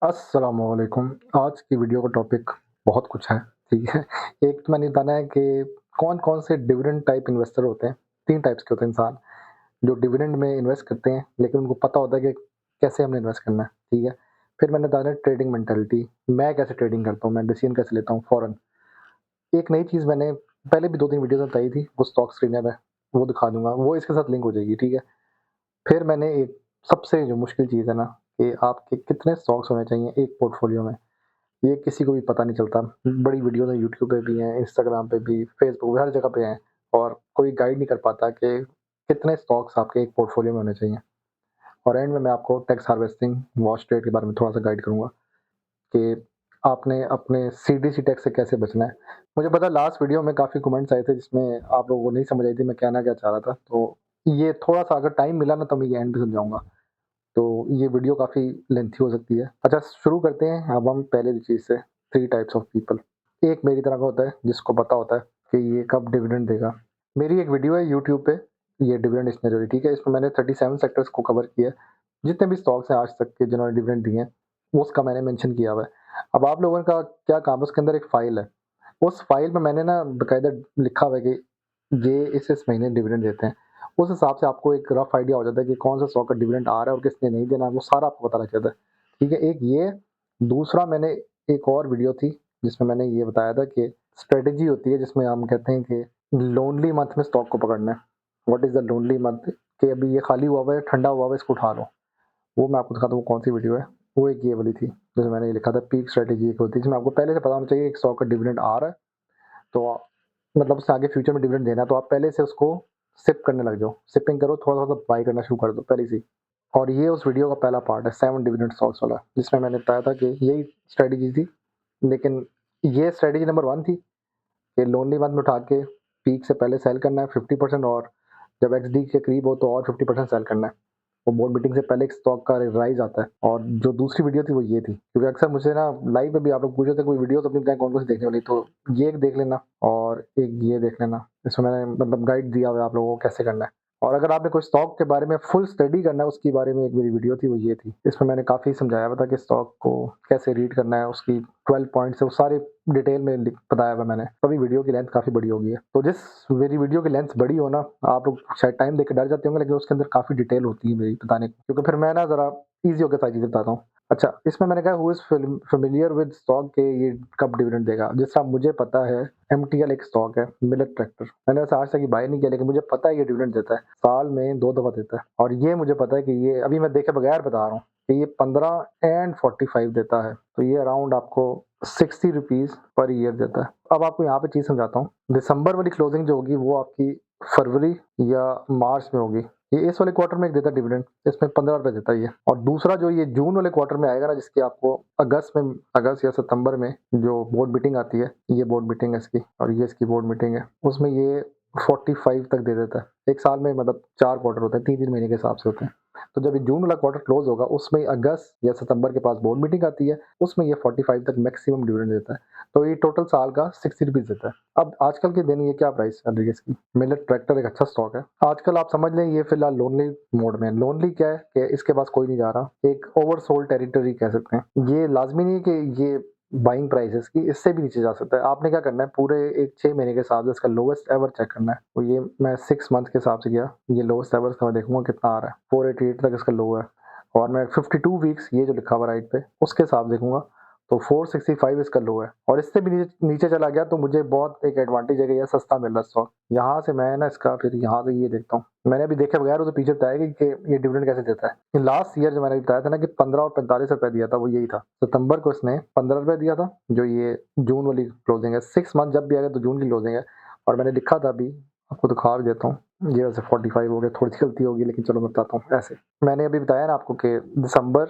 अस्सलामुअलैकुम। आज की वीडियो का टॉपिक बहुत कुछ है, ठीक है? एक तो मैंने बताना है कि कौन-कौन से डिविडेंड टाइप इन्वेस्टर होते हैं। 3 टाइप्स के होते हैं इंसान, जो डिविडेंड में इन्वेस्ट करते हैं, लेकिन उनको पता होता है कि कैसे हमने इन्वेस्ट करना है, ठीक है? फिर मैंने बताना है ट्रेडिंग मेंटालिटी, मैं कैसे ट्रेडिंग करता हूँ, मैं डिसीजन कैसे लेता हूँ फौरन। एक नई चीज़ मैंने पहले भी 2-3 वीडियो में बताई थी, वो स्टॉक स्क्रीनर है, वो दिखा दूँगा, वो इसके साथ लिंक हो जाएगी, ठीक है? फिर मैंने एक सबसे जो मुश्किल चीज़ है ना, कि आपके कितने स्टॉक्स होने चाहिए एक पोर्टफोलियो में। ये किसी को भी पता नहीं चलता। बड़ी वीडियोज़ हैं, यूट्यूब पे भी हैं, इंस्टाग्राम पे भी, फेसबुक पे, हर जगह पे हैं और कोई गाइड नहीं कर पाता कि कितने स्टॉक्स आपके एक पोर्टफोलियो में होने चाहिए। और एंड में मैं आपको टैक्स हार्वेस्टिंग, वॉच ट्रेड के बारे में थोड़ा-सा गाइड करूँगा कि आपने अपने सीडीसी टैक्स से कैसे बचना है। मुझे पता है लास्ट वीडियो में काफ़ी कमेंट्स आए थे जिसमें आप लोगों को नहीं समझ आई थी मैं कहना क्या चाह रहा था। तो ये थोड़ा-सा अगर टाइम मिला ना तो मैं ये एंड पे समझाऊँगा। तो ये वीडियो काफ़ी लेंथी हो सकती है। अच्छा शुरू करते हैं अब हम पहले चीज़ से 3 टाइप्स ऑफ पीपल। एक मेरी तरह का होता है जिसको पता होता है कि ये कब डिविडेंड देगा। मेरी एक वीडियो है यूट्यूब पे ये डिविडेंड स्cenario ठीक है? इसमें मैंने 37 सेक्टर्स को कवर किया है। जितने भी स्टॉक्स हैं आज तक के जिन्होंने डिविडेंड दिए हैं, उसका मैंने मेंशन किया हुआ है। अब आप लोगों का क्या काम है उसके अंदर एक फ़ाइल है। उस फ़ाइल में मैंने ना बाकायदा लिखा हुआ है कि ये इस महीने डिविडेंड देते हैं। उस हिसाब से आपको एक रफ़ आइडिया हो जाता है कि कौन-सा स्टॉक का डिविडेंड आ रहा है और किसने नहीं देना, वो सारा आपको पता लग जाता है। ठीक है? एक ये, दूसरा मैंने एक और वीडियो थी जिसमें मैंने ये बताया था कि स्ट्रैटेजी होती है जिसमें हम कहते हैं कि लोनली मंथ में स्टॉक को पकड़ना है। What is the lonely month कि अभी ये खाली हुआ है, ठंडा हुआ है, इसको उठा लो। वो मैं आपको दिखाता हूँ कौन-सी वीडियो है। वो एक ये वाली थी, जिसमें मैंने ये लिखा था पीक स्ट्रैटेजी एक होती है जिसमें आपको पहले से पता होना चाहिए एक स्टॉक का डिविडेंड आ रहा है, तो मतलब उससे आगे फ्यूचर में डिविडेंड देना है तो आप पहले से उसको सिप करने लग जाओ। सिपिंग करो, थोड़ा-थोड़ा बाय करना शुरू कर दो पहले से ही। और ये उस वीडियो का पहला पार्ट है 7 डिविडेंड स्टॉक्स वाला, जिसमें मैंने बताया था कि यही स्ट्रैटेजी थी। लेकिन ये स्ट्रैटेजी नंबर 1 थी कि लोनली मंथ में उठा के पीक से पहले सेल करना है 50% और जब एक्सडी के करीब हो तो और 50% सेल करना है। वो बोर्ड मीटिंग से पहले एक स्टॉक का राइज आता है और जो दूसरी वीडियो थी वो ये थी। क्योंकि अक्सर मुझे ना लाइव में भी आप लोग पूछ रहे थे कोई वीडियो तो अपनी बताएं कौन-कौन सी देखने वाली, तो ये एक देख लेना और एक ये देख लेना। इसमें मैंने मतलब गाइड दिया हुआ है आप लोगों को कैसे करना है। और अगर आपने कोई स्टॉक के बारे में फुल स्टडी करना है उसके बारे में एक मेरी वीडियो थी वो ये थी। इसमें मैंने काफ़ी समझाया हुआ था कि स्टॉक को कैसे रीड करना है, उसकी 12 पॉइंट्स है वो सारे डिटेल में बताया हुआ मैंने। तभी वीडियो की लेंथ काफ़ी बड़ी हो गई है। तो जिस मेरी वीडियो की लेंथ बड़ी हो ना, आप लोग शायद टाइम देख के डर जाते होंगे लेकिन उसके अंदर काफ़ी डिटेल होती है मेरी बताने की। क्योंकि फिर मैं ना ज़रा ईज़ी होके सारी चीज़ें बताता हूँ। अच्छा, इसमें मैंने कहा who is familiar with stock के ये कब डिविडेंड देगा? जिस तरह मुझे पता है एमटीएल एक स्टॉक है, मिलेट ट्रैक्टर। मैंने वैसे आज तक ये बाय नहीं किया लेकिन मुझे पता है ये डिविडेंड देता है। साल में 2 दफ़ा देता है और ये मुझे पता है कि ये अभी मैं देखे बगैर बता रहा हूँ कि ये 15 एंड 45 देता है। तो ये अराउंड आपको 60 रुपीज़ पर ईयर देता है। अब आपको यहाँ पे चीज़ समझाता हूँ। दिसंबर वाली क्लोजिंग जो होगी वो आपकी फरवरी या मार्च में होगी। ये इस वाले क्वार्टर में एक देता है डिविडेंड, इसमें ₹15 देता है ये। और दूसरा जो ये जून वाले क्वार्टर में आएगा ना जिसकी आपको अगस्त या सितंबर में जो बोर्ड मीटिंग आती है, ये बोर्ड मीटिंग है इसकी और ये इसकी बोर्ड मीटिंग है। उसमें ये 45 तक दे देता है। एक साल में मतलब 4 क्वार्टर होते हैं, 3-3 महीने के हिसाब से होते हैं। तो जब ये जून वाला क्वार्टर क्लोज़ होगा उसमें अगस्त या सितंबर के पास बोर्ड मीटिंग आती है, उसमें ये 45 तक मैक्सिमम डिविडेंड देता है। तो ये टोटल साल का 60 रुपीज़ देता है। अब आजकल के दिन ये क्या प्राइस चल रही है इसकी? मिलेट ट्रैक्टर एक अच्छा स्टॉक है। आजकल आप समझ लें ये फिलहाल लोनली मोड में है। लोनली क्या है कि इसके पास कोई नहीं जा रहा। एक ओवरसोल्ड टेरिटरी कह सकते हैं। ये लाज़मी नहीं है कि ये बाइंग प्राइस है इसकी, इससे भी नीचे जा सकता है। आपने क्या करना है पूरे एक 6 महीने के हिसाब से इसका लोएस्ट एवर चेक करना है। तो ये मैं 6 मंथ के हिसाब से किया। ये लोएस्ट एवर का मैं देखूँगा कितना आ रहा है। 488 तक इसका लो है और मैं 52 वीक्स ये जो लिखा हुआ राइट पे उसके हिसाब देखूँगा तो 465 इसका लो है और इससे भी नीचे चला गया तो मुझे बहुत एक एडवांटेज है कि यह सस्ता मिल रहा है स्टॉक। यहाँ से मैं ना इसका फिर यहाँ से ये देखता हूँ। मैंने अभी देखे बगैर उसे पीछे बताया कि ये डिविडेंड कैसे देता है। लास्ट ईयर जो मैंने बताया था ना कि 15 और 45 रुपए दिया था वो यही था। सितंबर को इसने 15 रुपए दिया था जो ये जून वाली क्लोजिंग है। 6 मंथ जब भी आएगा तो जून की क्लोजिंग है और मैंने लिखा था अभी आपको दिखा भी देता हूँ। ये वैसे 45 हो गया, थोड़ी सी गलती होगी लेकिन चलो मैं बताता हूँ ऐसे। मैंने अभी बताया ना आपको कि दिसंबर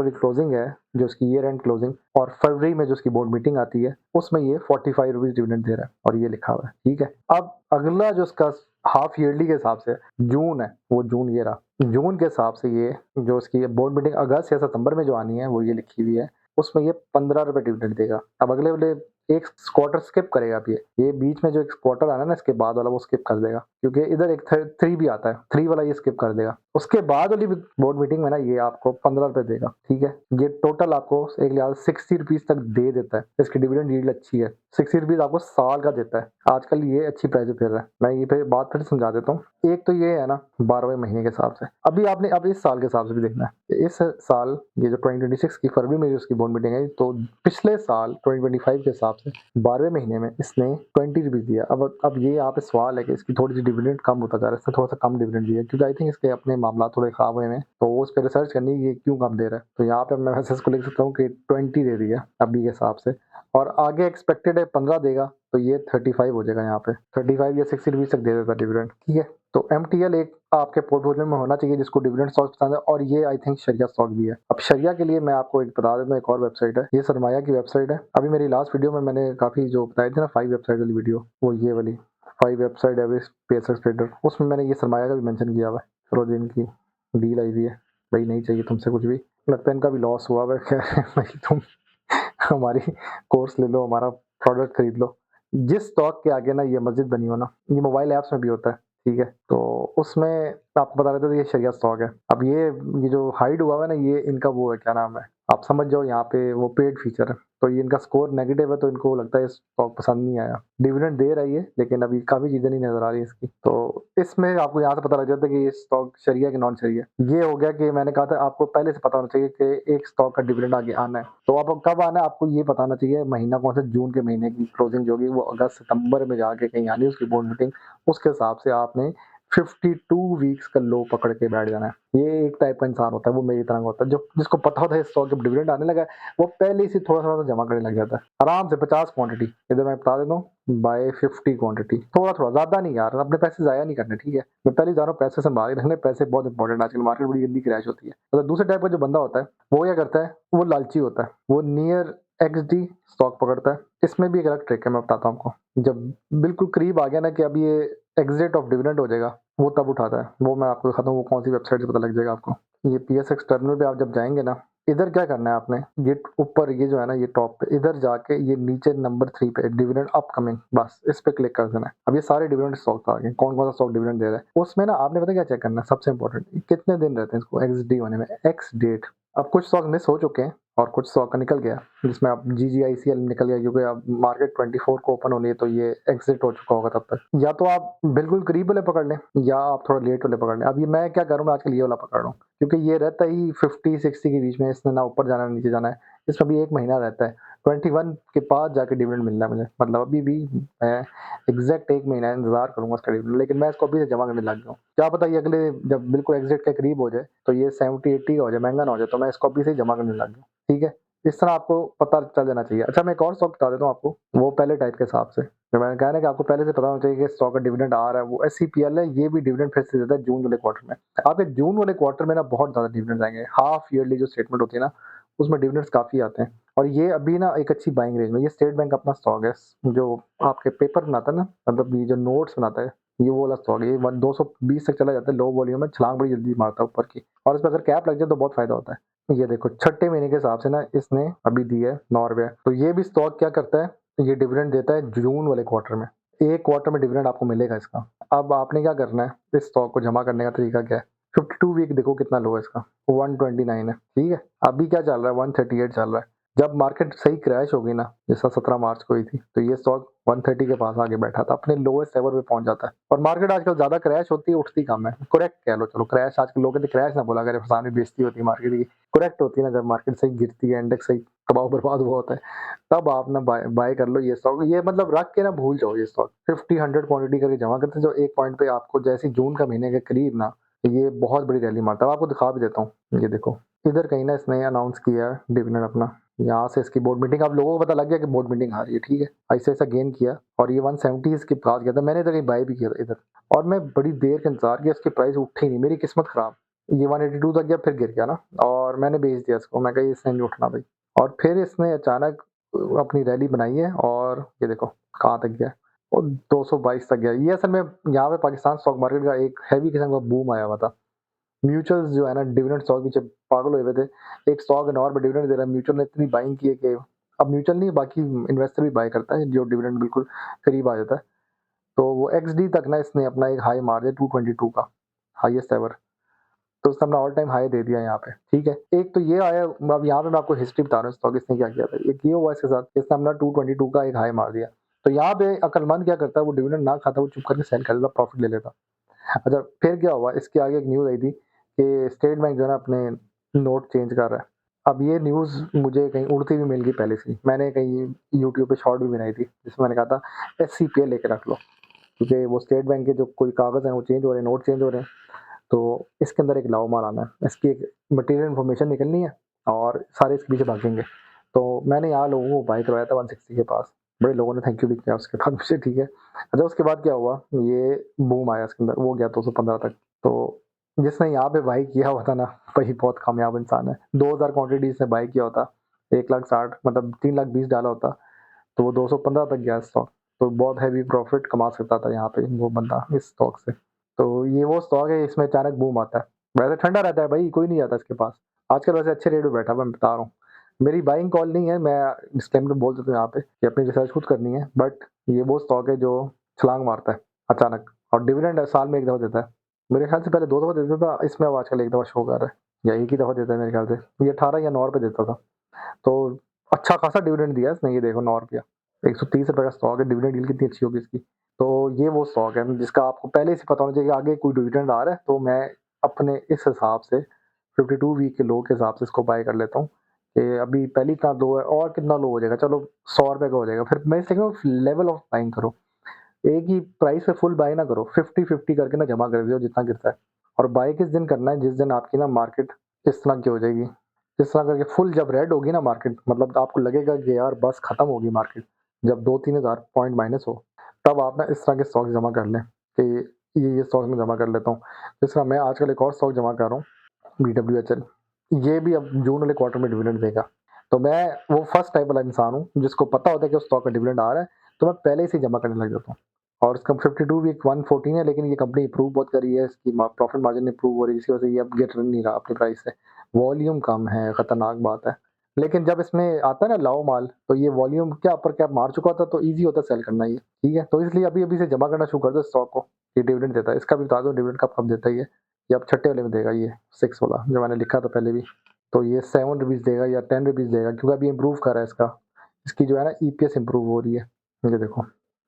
की क्लोजिंग है जो उसकी ईयर एंड क्लोजिंग और फरवरी में जो उसकी बोर्ड मीटिंग आती है उसमें ये 45 रुपीज़ डिविडेंड दे रहा है और ये लिखा हुआ है, ठीक है। अब अगला जो उसका हाफ ईयरली के हिसाब से जून है, वो जून ये रहा। जून के हिसाब से ये जो उसकी बोर्ड मीटिंग अगस्त या सितंबर में जो आनी है वो ये लिखी हुई है। उसमें ये 15 रुपए डिविडेंड देगा। अब अगले वाले एक क्वार्टर स्किप करेगा अब ये बीच में जो एक क्वार्टर आना है ना इसके बाद वाला वो स्किप कर देगा, क्योंकि इधर एक 3 भी आता है, 3 वाला ये स्किप कर देगा। उसके बाद वाली बोर्ड मीटिंग में ना ये आपको ₹15 देगा, ठीक है? ये टोटल आपको एक लिहाज ₹60 तक दे देता है। इसकी डिविडेंड यील्ड अच्छी है, ₹60 आपको साल का देता है। आजकल ये अच्छी प्राइस पे फिर रहा है। मैं ये पे बात फिर समझा देता हूँ। एक तो ये है ना 12वें महीने के हिसाब से, अभी आपने अब इस साल के हिसाब से भी देखना है। इस साल ये जो 2026 की फरवरी में जो इसकी बोर्ड मीटिंग है, तो पिछले साल 2025 के हिसाब से 12वें महीने में इसने ₹20 दिया। अब ये यहाँ पे सवाल है कि इसकी थोड़ी सी डिविडेंड कम होता जा रहा है, इसने थोड़ा सा कम डिविडेंड दिया, क्योंकि आई थिंक इसके अपने मामला थोड़े खराब हुए हैं, तो वो उस पर रिसर्च करनी है ये क्यों कम दे रहा है। तो यहाँ पे मैं वैसे इसको लिख सकता हूँ कि 20 दे दिया अभी के हिसाब से, और आगे एक्सपेक्टेड है 15 देगा, तो ये 35 हो जाएगा। यहाँ पे 35 या ₹60 तक दे देगा डिविडेंड, ठीक है? तो एमटीएल एक आपके पोर्टफोलियो में होना चाहिए जिसको डिविडेंड स्टॉक पसंद है, और ये आई थिंक शरिया स्टॉक भी है। अब शरिया के लिए मैं आपको एक बता देता हूँ, एक और वेबसाइट है, ये सरमाया की वेबसाइट है। अभी मेरी लास्ट वीडियो में मैंने काफ़ी जो बताई थी ना 5 वेबसाइट वाली वीडियो, वो ये वाली 5 वेबसाइट एवरेज पेसर्स ट्रेडर, उसमें मैंने ये सरमाया का भी मेंशन किया हुआ है। फिरोज की डील आई हुई है, भाई नहीं चाहिए तुमसे कुछ भी, लगता है इनका भी लॉस हुआ है। भाई तुम हमारी कोर्स ले लो, हमारा प्रोडक्ट खरीद लो। जिस स्टॉक के आगे ना ये मस्जिद बनी हो ना, ये मोबाइल ऐप्स में भी होता है, ठीक है? तो उसमें आपको बता रहे थे ये शरिया स्टॉक है। अब ये जो हाइड हुआ है ना, ये इनका वो है, क्या नाम है, आप समझ जाओ, यहाँ पे वो पेड फीचर है। तो ये इनका स्कोर नेगेटिव है, तो इनको लगता है ये स्टॉक पसंद नहीं आया। डिविडेंड दे रही है, लेकिन अभी काफ़ी चीज़ें नहीं नज़र आ रही इसकी। तो इसमें आपको यहाँ से पता लग जाता है कि ये स्टॉक शरिया कि नॉन शरिया। ये हो गया कि मैंने कहा था आपको पहले से पता होना चाहिए कि एक स्टॉक का डिविडेंड आगे आना है। तो अब कब आना है आपको ये पता होना चाहिए, महीना कौन सा, जून के महीने की क्लोजिंग जो होगी वो अगस्त सितंबर में जाके कहीं आनी है उसकी बोर्ड मीटिंग, उसके हिसाब से आपने 52 वीक्स का लो पकड़ के बैठ जाना है। ये एक टाइप का इंसान होता है, वो मेरी तरह का होता है, जो जिसको पता होता है स्टॉक जब डिविडेंड आने लगा है, वो पहले से थोड़ा-थोड़ा जमा करने लग जाता है। आराम से 50 क्वांटिटी, इधर मैं बता देता हूँ, बाय 50 क्वांटिटी, थोड़ा-थोड़ा, ज़्यादा नहीं यार, अपने पैसे ज़ाया नहीं करने, ठीक है? मैं पहले ही बता रहा हूँ, पैसे संभाल के रखने, पैसे बहुत इंपॉर्टेंट है, आजकल मार्केट बड़ी जल्दी क्रैश होती है। अगर दूसरे टाइप का जो बंदा होता है, वो क्या करता है, वो लालची होता है, वो नियर एक्सडी स्टॉक पकड़ता है। इसमें भी एक अलग ट्रिक है, मैं बताता हूँ आपको। जब बिल्कुल करीब आ गया ना कि अब ये एग्जिट ऑफ डिविडेंड हो जाएगा, वो तब उठाता है। वो मैं आपको दिखाता हूँ, वो कौन सी वेबसाइट से पता लग जाएगा आपको। ये पीएसएक्स टर्मिनल पे आप जब जाएंगे ना, इधर क्या करना है आपने, ये ऊपर ये जो है ना, ये टॉप पे, इधर जाके ये नीचे नंबर 3 पे डिविडेंड अपकमिंग, बस इस पे क्लिक कर देना है। अब ये सारे डिविडेंड स्टॉक आ गए, कौन कौन सा स्टॉक डिविडेंड दे रहा है। उसमें ना आपने पता क्या चेक करना है, सबसे इंपॉर्टेंट, कितने दिन रहते हैं इसको एक्सडी होने में, एक्स डेट। अब कुछ स्टॉक मिस हो चुके हैं और कुछ स्टॉक का निकल गया, जिसमें अब जीजीआईसीएल निकल गया, क्योंकि अब मार्केट 24 को ओपन होनी है, तो ये एग्जिट हो चुका होगा तब तक। या तो आप बिल्कुल करीब वाले पकड़ लें, या आप थोड़ा लेट वाले पकड़ लें। अब ये मैं क्या करूँ, मैं आजकल ये वाला पकड़ रहा हूँ, क्योंकि ये रहता ही 50-60 के बीच में, इसने ना ऊपर जाना नीचे जाना है। इसमें भी 1 महीना रहता है, 21 के बाद जाके डिविडेंड मिलना है मुझे, मतलब अभी भी मैं एग्जैक्ट 1 महीना इंतजार करूंगा इसका डिविडेंड, लेकिन मैं इसको अभी से जमा करने लग गया हूँ। क्या पता ये अगले जब बिल्कुल एग्जिट के करीब हो जाए, तो ये 70-80 का हो जाए, महंगा ना हो जाए, तो मैं इसको अभी से ही जमा करने लग गया हूँ, ठीक है? इस तरह आपको पता चल जाना चाहिए। अच्छा, मैं एक और स्टॉक बता देता हूँ आपको, वो पहले टाइप के हिसाब से, जो मैंने कहा ना कि आपको पहले से पता होना चाहिए कि स्टॉक का डिविडेंड आ रहा है, वो एससीपीएल है। ये भी डिविडेंड फिर से देता है जून वाले क्वार्टर में। आपके जून वाले क्वार्टर में ना बहुत ज्यादा डिविडेंड आएंगे, हाफ ईयरली जो स्टेटमेंट होती है ना, उसमें डिविडेंड्स काफी आते हैं। और ये अभी ना एक अच्छी बाइंग रेंज में, ये स्टेट बैंक अपना स्टॉक है, जो आपके पेपर बनाता है ना, मतलब ये जो नोट्स बनाता है, ये वो वाला स्टॉक है। ये 220 तक चला जाता है लो वॉल्यूम में, छलांग बड़ी जल्दी मारता है ऊपर की, और इस पर अगर कैप लग जाए तो बहुत फायदा होता है। ये देखो, छठे महीने के हिसाब से ना इसने अभी दी है ₹9। तो ये भी स्टॉक क्या करता है, ये डिविडेंड देता है जून वाले क्वार्टर में। एक क्वार्टर में डिविडेंड आपको मिलेगा इसका। अब आपने क्या करना है, इस स्टॉक को जमा करने का तरीका क्या है, 52 वीक देखो कितना लो है इसका, 129 है, ठीक है? अभी क्या चल रहा है, 138 चल रहा है। जब मार्केट सही क्रैश होगी ना, जैसा 17 मार्च को हुई थी, तो ये स्टॉक 130 के पास आके बैठा था, अपने लोएस्ट लेवल पे पहुंच जाता है। और मार्केट आजकल ज्यादा क्रैश होती है, उठती कम है, करेक्ट कह लो, चलो क्रैश, आजकल लोग कहते क्रैश ना बोला करे, सामने बेइज्जती होती है मार्केट की। करेक्ट होती है ना, जब मार्केट सही गिरती है, इंडेक्स सही तबाह बर्बाद हुआ होता है, तब आप ना बाय कर लो ये स्टॉक। ये मतलब रख के ना भूल जाओ ये स्टॉक, 50-100 क्वांटिटी करके जमा करते हैं, जो एक पॉइंट पे आपको जैसे जून का महीने के करीब ना, ये बहुत बड़ी रैली मारता है। आपको दिखा भी देता हूँ, ये देखो, इधर कहीं ना इसने अनाउंस किया है डिविडेंड अपना, यहाँ से इसकी बोर्ड मीटिंग, अब लोगों को पता लग गया कि बोर्ड मीटिंग आ रही है, ठीक है? ऐसे ऐसा गेन किया, और ये 170 इसके पास गया था, मैंने इधर कहीं बाय भी किया था इधर, और मैं बड़ी देर के इंतजार किया, इसकी प्राइस उठी नहीं, मेरी किस्मत खराब, ये 182 तक गया, फिर गिर गया ना, और मैंने बेच दिया इसको, मैं कहा इसने नहीं उठना भाई। और फिर इसने अचानक अपनी रैली बनाई है, और ये देखो कहाँ तक गया, और 222 तक गया। ये असल में यहाँ पे पाकिस्तान स्टॉक मार्केट का एक हैवी किस्म का बूम आया हुआ था। म्यूचुअल्स जो है ना, डिविडेंड स्टॉक पीछे पागल हुए थे। एक स्टॉक है और डिविडेंड दे रहा है, म्यूचुअल ने इतनी बाइंग की है कि अब म्यूचुअल नहीं, बाकी इन्वेस्टर भी बाय करता है, जो डिविडेंड बिल्कुल करीब आ जाता है। तो वो एक्सडी तक ना इसने अपना एक हाई मार दिया 222 का, हाईएस्ट एवर। तो उसने अपना ऑल टाइम हाई दे दिया यहाँ पे, ठीक है। एक तो ये आया, अब यहाँ पे मैं आपको हिस्ट्री बता रहा हूँ स्टॉक इसने क्या किया था। एक ये हुआ इसके साथ, इसने अपना 222 का एक हाई मार दिया। तो यहाँ पे अक्लमंद क्या करता है, वो डिविडेंड ना खाता, वो चुप करके सेल कर देता, प्रॉफिट ले लेता। अच्छा, फिर क्या हुआ, इसके आगे एक न्यूज़ आई थी कि स्टेट बैंक जो है ना अपने नोट चेंज कर रहा है। अब ये न्यूज़ मुझे कहीं उड़ती हुई मिल गई पहले से ही। मैंने कहीं यूट्यूब पे शॉर्ट भी बनाई थी, जिसमें मैंने कहा था एससीपीए लेके रख लो, क्योंकि वो स्टेट बैंक के जो कोई कागज़ हैं वो चेंज हो रहे हैं, नोट चेंज हो रहे हैं। तो इसके अंदर एक लाओ माल आना है, इसकी एक मटेरियल इन्फॉर्मेशन निकलनी है और सारे इसके पीछे भागेंगे। तो मैंने यहाँ लोगों को बाय करवाया था 160 के पास, बड़े लोगों ने थैंक यू भी किया उसके बाद मुझे, ठीक है। अच्छा, उसके बाद क्या हुआ, ये बूम आया इसके अंदर, वो गया 215 तक। तो जिसने यहाँ पे बाई किया हुआ था ना, वही बहुत कामयाब इंसान है। 2000 क्वांटिटी इसने बाई किया होता, 1,60,000 मतलब 3,20,000 डाला होता, तो वो 215 तक गया स्टॉक। तो बहुत हैवी प्रॉफिट कमा सकता था यहाँ पे वो बंदा इस स्टॉक से। तो ये वो स्टॉक है, इसमें अचानक बूम आता है। वैसे ठंडा रहता है भाई, कोई नहीं जाता इसके पास। आजकल वैसे अच्छे रेट पे बैठा हुआ, मैं बता रहा हूँ। मेरी बाइंग कॉल नहीं है, मैं डिस्क्लेमर बोल देता हूँ यहाँ पे कि अपनी रिसर्च खुद करनी है, बट ये वो स्टॉक है जो छलांग मारता है अचानक, और डिविडेंड साल में 1 दफ़ा देता है। मेरे ख्याल से पहले 2 दफ़ा देता था, इसमें अब आजकल 1 दफ़ा शो कर रहा है, या 1 ही दफ़ा देता है मेरे ख्याल से। ये 18 या 9 रुपए देता था। तो अच्छा खासा डिविडेंड दिया इसने, ये देखो 9 रुपया, 130 रुपए का स्टॉक है, डिविडेंड यील्ड कितनी अच्छी होगी इसकी। तो ये वो स्टॉक है जिसका आपको पहले से पता होना चाहिए कि आगे कोई डिविडेंड आ रहा है, तो मैं अपने इस हिसाब से 52 वीक के लो के हिसाब से इसको बाय कर लेता हूँ कि अभी पहले इतना लो है और कितना लो हो जाएगा, चलो 100 रुपए का हो जाएगा। फिर मैं इसलिए लेवल ऑफ बाइंग करो, एक ही प्राइस पे फुल बाय ना करो, 50-50 करके ना जमा कर दो जितना गिरता है। और बाय किस दिन करना है, जिस दिन आपकी ना मार्केट इस तरह की हो जाएगी, इस तरह करके फुल जब रेड होगी ना मार्केट, मतलब आपको लगेगा कि यार बस खत्म होगी मार्केट, जब 2-3 हज़ार पॉइंट माइनस हो, तब आप ना इस तरह के स्टॉक जमा कर लें कि ये स्टॉक में जमा कर लेता हूँ। जिस तरह मैं आजकल एक और स्टॉक जमा कर रहा हूँ, BWHL, ये भी अब जून वाले क्वार्टर में डिविडेंड देगा। तो मैं वो फर्स्ट टाइप वाला इंसान हूँ जिसको पता होता है कि उस स्टॉक का डिविडेंड आ रहा है, तो मैं पहले से ही जमा करने लग जाता हूँ। और इसका 52 वीक 114 है, लेकिन ये कंपनी इंप्रूव बहुत कर रही है, इसकी प्रॉफिट मार्जिन इंप्रूव हो रही है, इसी वजह से ये अब गिर नहीं रहा अपनी प्राइस से। वॉल्यूम कम है, खतरनाक बात है। लेकिन जब इसमें आता है ना लाओ माल, तो ये वॉल्यूम क्या अपर कैप मार चुका होता है, तो ईज़ी होता है सेल करना ये, ठीक है? तो इसलिए अभी-अभी से जमा करना शुरू कर दो स्टॉक को, ये डिविडेंड देता है। इसका भी बता दो डिविडेंड कब-कब देता है ये अब छठे वाले में देगा ये 6 वाला, जो मैंने लिखा था पहले भी। तो ये 7 रुपीज़ देगा या 10 रुपीज़ देगा, क्योंकि अभी इंप्रूव कर रहा है इसका। इसकी जो है ना ईपीएस इंप्रूव हो रही है, ये देखो।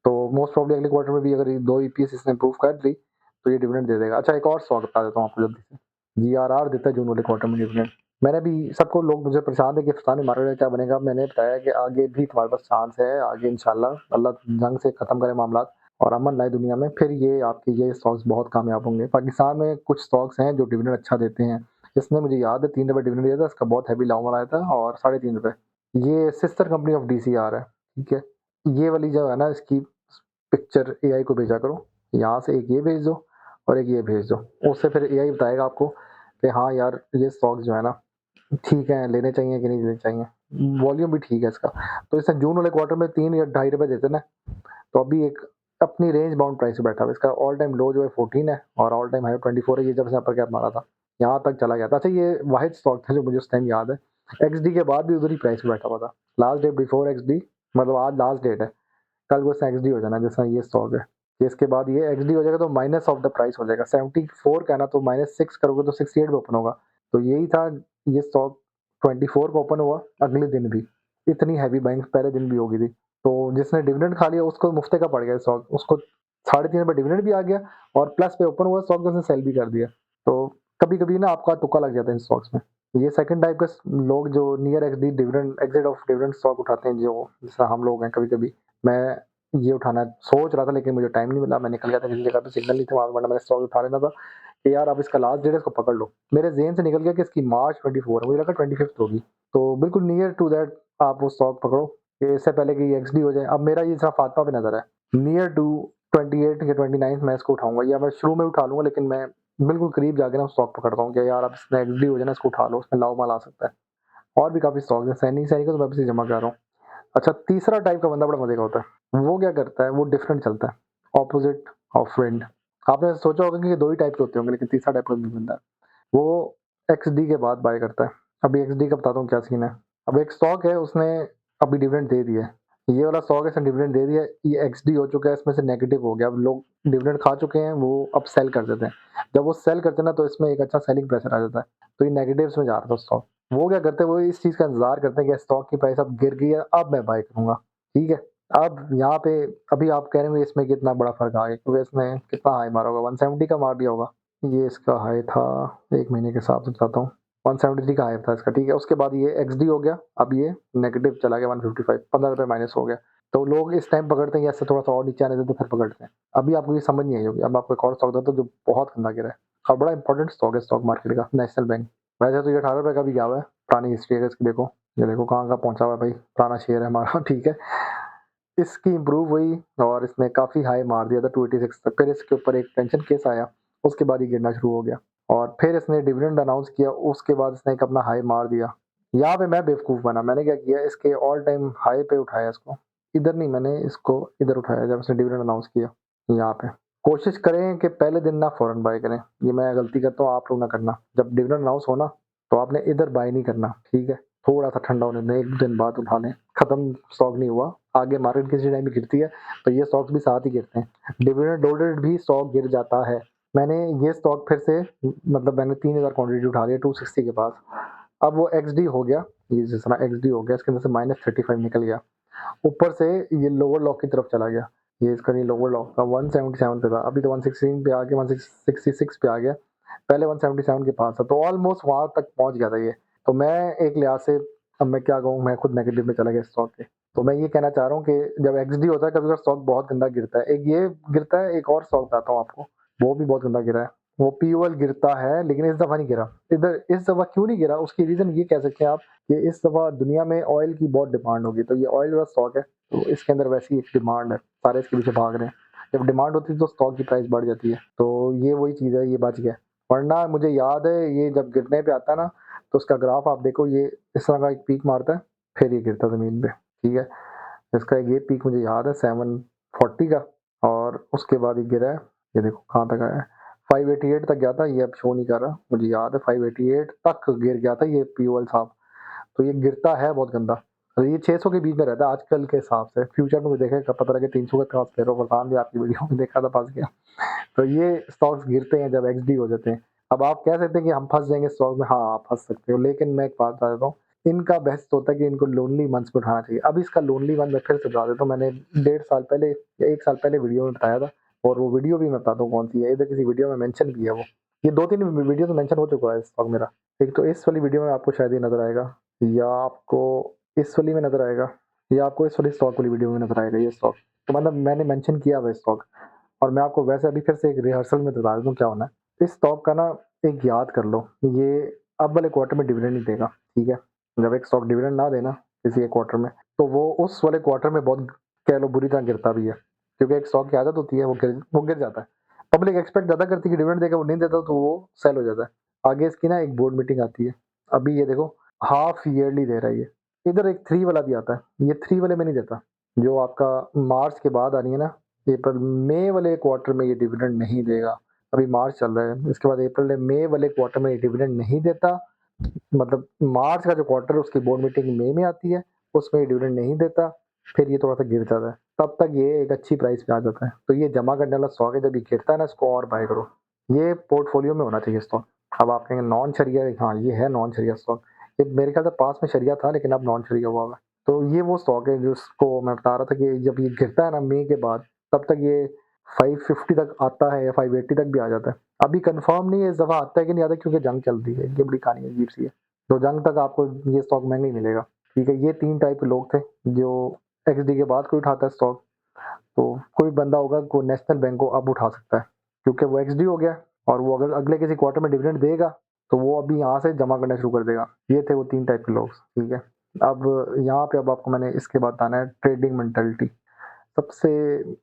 तो मोस्ट प्रोबब्ली अगले क्वार्टर में भी अगर ये 2 ईपीएस इसने इंप्रूव कर ली, तो ये डिविडेंड दे देगा। अच्छा, एक और स्टॉक बता देता हूँ आपको जल्दी से। जीआरआर देता है जून वाले क्वार्टर में डिविडेंड। मैंने भी सबको लोग मुझे परेशान थे कि पता नहीं मार्केट में क्या बनेगा। मैंने बताया कि आगे भी तुम्हारे पास चांस है, आगे इंशाल्लाह अल्लाह जंग से खत्म करे मामलात और अमन लाए दुनिया में, फिर ये आपके ये स्टॉक्स बहुत कामयाब होंगे। पाकिस्तान में कुछ स्टॉक्स हैं जो डिविडेंड अच्छा देते हैं। इसने मुझे याद है 3 रुपए डिविडेंड दिया था, इसका बहुत हैवी लाओ आया था, और 3.5 रुपए। ये सिस्टर कंपनी ऑफ डीसीआर है, ठीक है? ये वाली जो है ना, इसकी पिक्चर एआई को भेजा करो, यहाँ से एक ये भेज दो और एक ये भेज दो। उससे फिर एआई बताएगा आपको कि हाँ यार, ये स्टॉक्स जो है ना ठीक है, लेने चाहिए कि नहीं लेने चाहिए। वॉल्यूम भी ठीक है इसका। तो इसने जून वाले क्वार्टर में 3 या ढाई रुपए देते ना, तो अभी एक अपनी रेंज बाउंड प्राइस पे बैठा हुआ है। इसका ऑल टाइम लो जो है 14 है और ऑल टाइम हाई 24 है। ये जब से अपर कैप मारा था, यहाँ तक चला गया था। अच्छा, ये वाहिद स्टॉक था जो मुझे उस टाइम याद है। एक्सडी के बाद भी उधर ही प्राइस पे बैठा हुआ था। लास्ट डे बिफोर एक्सडी, मतलब आज लास्ट डेट है, कल को इसने एक्सडी हो जाना है, जैसा ये स्टॉक है। कि इसके बाद ये एक्सडी हो जाएगा तो माइनस ऑफ द प्राइस हो जाएगा। 74 का है ना, तो -6 करोगे तो 68 पे ओपन होगा। तो यही था, ये स्टॉक 24 को ओपन हुआ, अगले दिन भी इतनी हैवी बाइंग पहले दिन भी हो गई थी। तो जिसने डिविडेंड खा लिया उसको मुफ्ते का पड़ गया स्टॉक, उसको 3.5 रुपए डिविडेंड भी आ गया और प्लस पे ओपन हुआ स्टॉक, उसने सेल भी कर दिया। तो कभी-कभी ना आपका तुक्का लग जाता है इन स्टॉक्स में। ये सेकंड टाइप के लोग जो near XD dividend exit of dividend stock उठाते हैं, जो जैसा हम लोग हैं कभी-कभी। मैं ये उठाना सोच रहा था, लेकिन मुझे टाइम नहीं मिला, मैं निकल गया था किसी जगह पे, सिग्नल नहीं था वहाँ, वरना मैंने स्टॉक उठा लेना था कि यार अब इसका लास्ट डेट है, इसको पकड़ लो। मेरे ज़हन से निकल गया कि इसकी मार्च 24 है, मुझे लगा 25th होगी। तो बिल्कुल नियर टू दैट आप वो स्टॉक पकड़ो कि इससे पहले कि ये एक्सडी हो जाए। अब मेरा ये सिर्फ फातमा पे नज़र है, नियर टू 28 या 29 मैं इसको उठाऊँगा, या मैं शुरू में उठा लूँगा, लेकिन मैं बिल्कुल करीब जाके ना स्टॉक पकड़ता हूँ कि यार अब इसमें एक्सडी हो जाए ना, इसको उठा लो, उसमें लाओ माल आ सकता है। और भी काफ़ी स्टॉक्स हैं, सैनिक तो मैं भी जमा कर रहा हूँ। अच्छा, तीसरा टाइप का बंदा बड़ा मज़े का होता है। वो क्या करता है, वो डिफरेंट चलता है, ऑपोजिट ऑफ विंड। आपने सोचा होगा कि ये 2 ही टाइप के होते होंगे, लेकिन तीसरा टाइप का भी बंदा है। वो एक्सडी के बाद बाय करता है। अभी एक्सडी का बताता हूँ क्या सीन है। अब एक स्टॉक है, उसने अभी डिविडेंड दे दिया है। ये वाला स्टॉक इसने डिविडेंड दे दिया, ये एक्सडी हो चुका है, इसमें से नेगेटिव हो गया। अब लोग डिविडेंड खा चुके हैं, वो अब सेल कर देते हैं। जब वो सेल करते हैं ना, तो इसमें एक अच्छा सेलिंग प्रेशर आ जाता है, तो ये नेगेटिव्स में जा रहा था स्टॉक। वो क्या करते हैं, वो इस चीज़ का इंतज़ार करते हैं कि स्टॉक की प्राइस अब गिर गई है, अब मैं बाय करूँगा, ठीक है? अब यहाँ पे अभी आप कह रहे होंगे इसमें कितना बड़ा फ़र्क आ गया, क्योंकि इसने कितना हाई मारा होगा, 170 का मार दिया होगा। ये इसका हाई था, 1 महीने के हिसाब से बताता हूँ, 173 का हाई था इसका, ठीक है? उसके बाद ये एक्सडी हो गया, अब ये नेगेटिव चला गया 155, ₹15 माइनस हो गया। तो लोग इस टाइम पकड़ते हैं कि ऐसे थोड़ा-सा और नीचे आने देते, फिर पकड़ते हैं। अभी आपको ये समझ नहीं आई होगी, अब आपको एक और स्टॉक देता हूँ जो बहुत गंदा गिरा है और बड़ा इंपॉर्टेंट स्टॉक है स्टॉक मार्केट का, नेशनल बैंक। वैसे तो ये ₹18 का भी गया हुआ है, पुरानी हिस्ट्री है इसकी देखो। ये देखो कहाँ-कहाँ पहुँचा हुआ है भाई, पुराना शेयर है हमारा ठीक है। इसकी इम्प्रूव हुई और इसने काफ़ी हाई मार दिया था 286 तक, फिर इसके ऊपर एक टेंशन केस आया, उसके बाद ये गिरना शुरू हो गया और फिर इसने डिविडेंड अनाउंस किया, उसके बाद इसने एक अपना हाई मार दिया। यहाँ पे मैं बेवकूफ़ बना, मैंने क्या किया, इसके ऑल टाइम हाई पे उठाया इसको, इधर नहीं, मैंने इसको इधर उठाया जब इसने डिविडेंड अनाउंस किया, यहाँ पे। कोशिश करें कि पहले दिन ना फ़ौरन बाय करें, ये मैं गलती करता हूँ, आप लोग ना करना। जब डिविडेंड अनाउंस हो ना, तो आपने इधर बाय नहीं करना, ठीक है? थोड़ा-सा ठंडा होने दें, 1 दिन बाद उठा लें, खत्म स्टॉक नहीं हुआ, आगे मार्केट किसी टाइम भी गिरती है, तो ये स्टॉक्स भी साथ ही गिरते हैं। डिविडेंड लोडेड भी स्टॉक गिर जाता है। मैंने ये स्टॉक फिर से मतलब मैंने 3000 क्वांटिटी उठा लिया 260 के पास। अब वो एक्सडी हो गया, ये जिस तरह एक्सडी हो गया, इसके अंदर से -35 निकल गया। ऊपर से ये लोअर लॉक की तरफ चला गया। ये इसका नहीं लोअर लॉक था, 177 पे था, अभी तो 116 पे आ गया, 166 पे आ गया। पहले 177 के पास था, तो ऑलमोस्ट वहाँ तक पहुँच गया था ये। तो मैं एक लिहाज से, अब मैं क्या कहूँ, मैं खुद नेगेटिव में चला गया स्टॉक के। तो मैं ये कहना चाह रहा हूँ कि जब एक्सडी होता है, कभी-कभार स्टॉक बहुत गंदा गिरता है। एक ये गिरता है, एक और स्टॉक बताता हूँ आपको, वो भी बहुत गंदा गिरा है। वो पीओएल गिरता है, लेकिन इस दफ़ा नहीं गिरा। इधर इस दफ़ा क्यों नहीं गिरा, उसकी रीज़न ये कह सकते हैं आप कि इस दफ़ा दुनिया में ऑयल की बहुत डिमांड होगी, तो ये ऑयल वाला स्टॉक है, तो इसके अंदर वैसे ही एक डिमांड है, सारे इसके पीछे भाग रहे हैं। जब डिमांड होती है तो स्टॉक की प्राइस बढ़ जाती है, तो ये वही चीज़ है, ये बच गया। वरना मुझे याद है ये जब गिरने पे आता है ना, तो उसका ग्राफ आप देखो, ये इस तरह का एक पीक मारता है, फिर ये गिरता है ज़मीन पे, ठीक है? इसका ये पीक मुझे याद है 740 का, और उसके बाद ये गिरा है, ये देखो कहाँ तक आया है, 588 तक गया था, ये अब शो नहीं कर रहा, मुझे याद है 588 तक गिर गया था ये पीओएल साहब। तो ये गिरता है बहुत गंदा, और ये 600 के बीच में रहता है आजकल के हिसाब से। फ्यूचर में मुझे देखेगा पता लगे 300 के पास फेरो फरसान भी आपकी वीडियो में देखा था, फँस गया। तो ये स्टॉक्स गिरते हैं जब एक्सडी हो जाते हैं। अब आप कह सकते हैं कि हम फँस जाएँगे स्टॉक में, हाँ, आप फँस सकते हो, लेकिन मैं एक बात बता देता हूँ, इनका बेस्ट होता है कि इनको लोनली मंथ्स में उठाना चाहिए। अब इसका लोनली मंथ मैं फिर से बता देता हूँ, मैंने 1.5 साल पहले या 1 साल पहले वीडियो में बताया था, और वो वीडियो भी मैं बताता हूँ कौन-सी है, इधर किसी वीडियो में मेंशन भी है वो। ये 2-3 वीडियो तो मेंशन हो चुका है स्टॉक मेरा। एक तो इस वाली वीडियो में आपको शायद ये नज़र आएगा, या आपको इस वाली में नज़र आएगा, या आपको इस वाली स्टॉक वाली वीडियो में नज़र आएगा ये स्टॉक। तो मतलब मैंने मेंशन किया हुआ है स्टॉक, और मैं आपको वैसे अभी फिर से एक रिहर्सल में बता देता हूँ क्या होना है। इस स्टॉक का ना एक याद कर लो, ये अब वाले क्वार्टर में डिविडेंड नहीं देगा, ठीक है? जब एक स्टॉक डिविडेंड ना देना किसी एक क्वार्टर में, तो वो उस वाले क्वार्टर में बहुत कह लो बुरी तरह गिरता भी है, क्योंकि एक स्टॉक की आदत होती है, वो गिर जाता है। पब्लिक एक्सपेक्ट ज़्यादा करती है कि डिविडेंड देगा, वो नहीं देता तो वो सेल हो जाता है। आगे इसकी ना एक बोर्ड मीटिंग आती है, अभी ये देखो हाफ ईयरली दे रहा है ये। इधर एक 3 वाला भी आता है, ये 3 वाले में नहीं देता। जो आपका मार्च के बाद आ रही है ना, अप्रैल मई वाले क्वार्टर में ये डिविडेंड नहीं देगा। अभी मार्च चल रहा है, इसके बाद अप्रैल मई वाले क्वार्टर में ये डिविडेंड नहीं देता। मतलब मार्च का जो क्वार्टर है उसकी बोर्ड मीटिंग मई में आती है, उसमें ये डिविडेंड नहीं देता, फिर ये थोड़ा-सा गिर जाता है। तब तक ये एक अच्छी प्राइस पे आ जाता है। तो ये जमा करने वाला स्टॉक है, जब ये गिरता है ना, इसको और बाय करो। ये पोर्टफोलियो में होना चाहिए स्टॉक। अब आप कहेंगे नॉन शरिया, हाँ, ये है नॉन शरिया स्टॉक। ये मेरे ख्याल से पास में शरिया था, लेकिन अब नॉन शरिया हुआ हुआ है। तो ये वो स्टॉक है जिसको मैं बता रहा था कि जब ये गिरता है ना मई के बाद, तब तक ये 550 तक आता है या 580 तक भी आ जाता है। अभी कंफर्म नहीं है इस दफ़ा आता है कि नहीं आता, क्योंकि जंग चल रही है। ये बड़ी कहानी अजीब-सी है। तो जंग तक आपको ये स्टॉक महँगा ही मिलेगा। ठीक है, ये 3 टाइप के लोग थे जो एक्सडी के बाद कोई उठाता है स्टॉक। तो कोई बंदा होगा को नेशनल बैंक को अब उठा सकता है, क्योंकि वो एक्सडी हो गया, और वो अगर अगले किसी क्वार्टर में डिविडेंड देगा, तो वो अभी यहाँ से जमा करना शुरू कर देगा। ये थे वो 3 टाइप के लोग, ठीक है। अब यहाँ पे अब आपको मैंने इसके बाद बताना है ट्रेडिंग मेंटालिटी। सबसे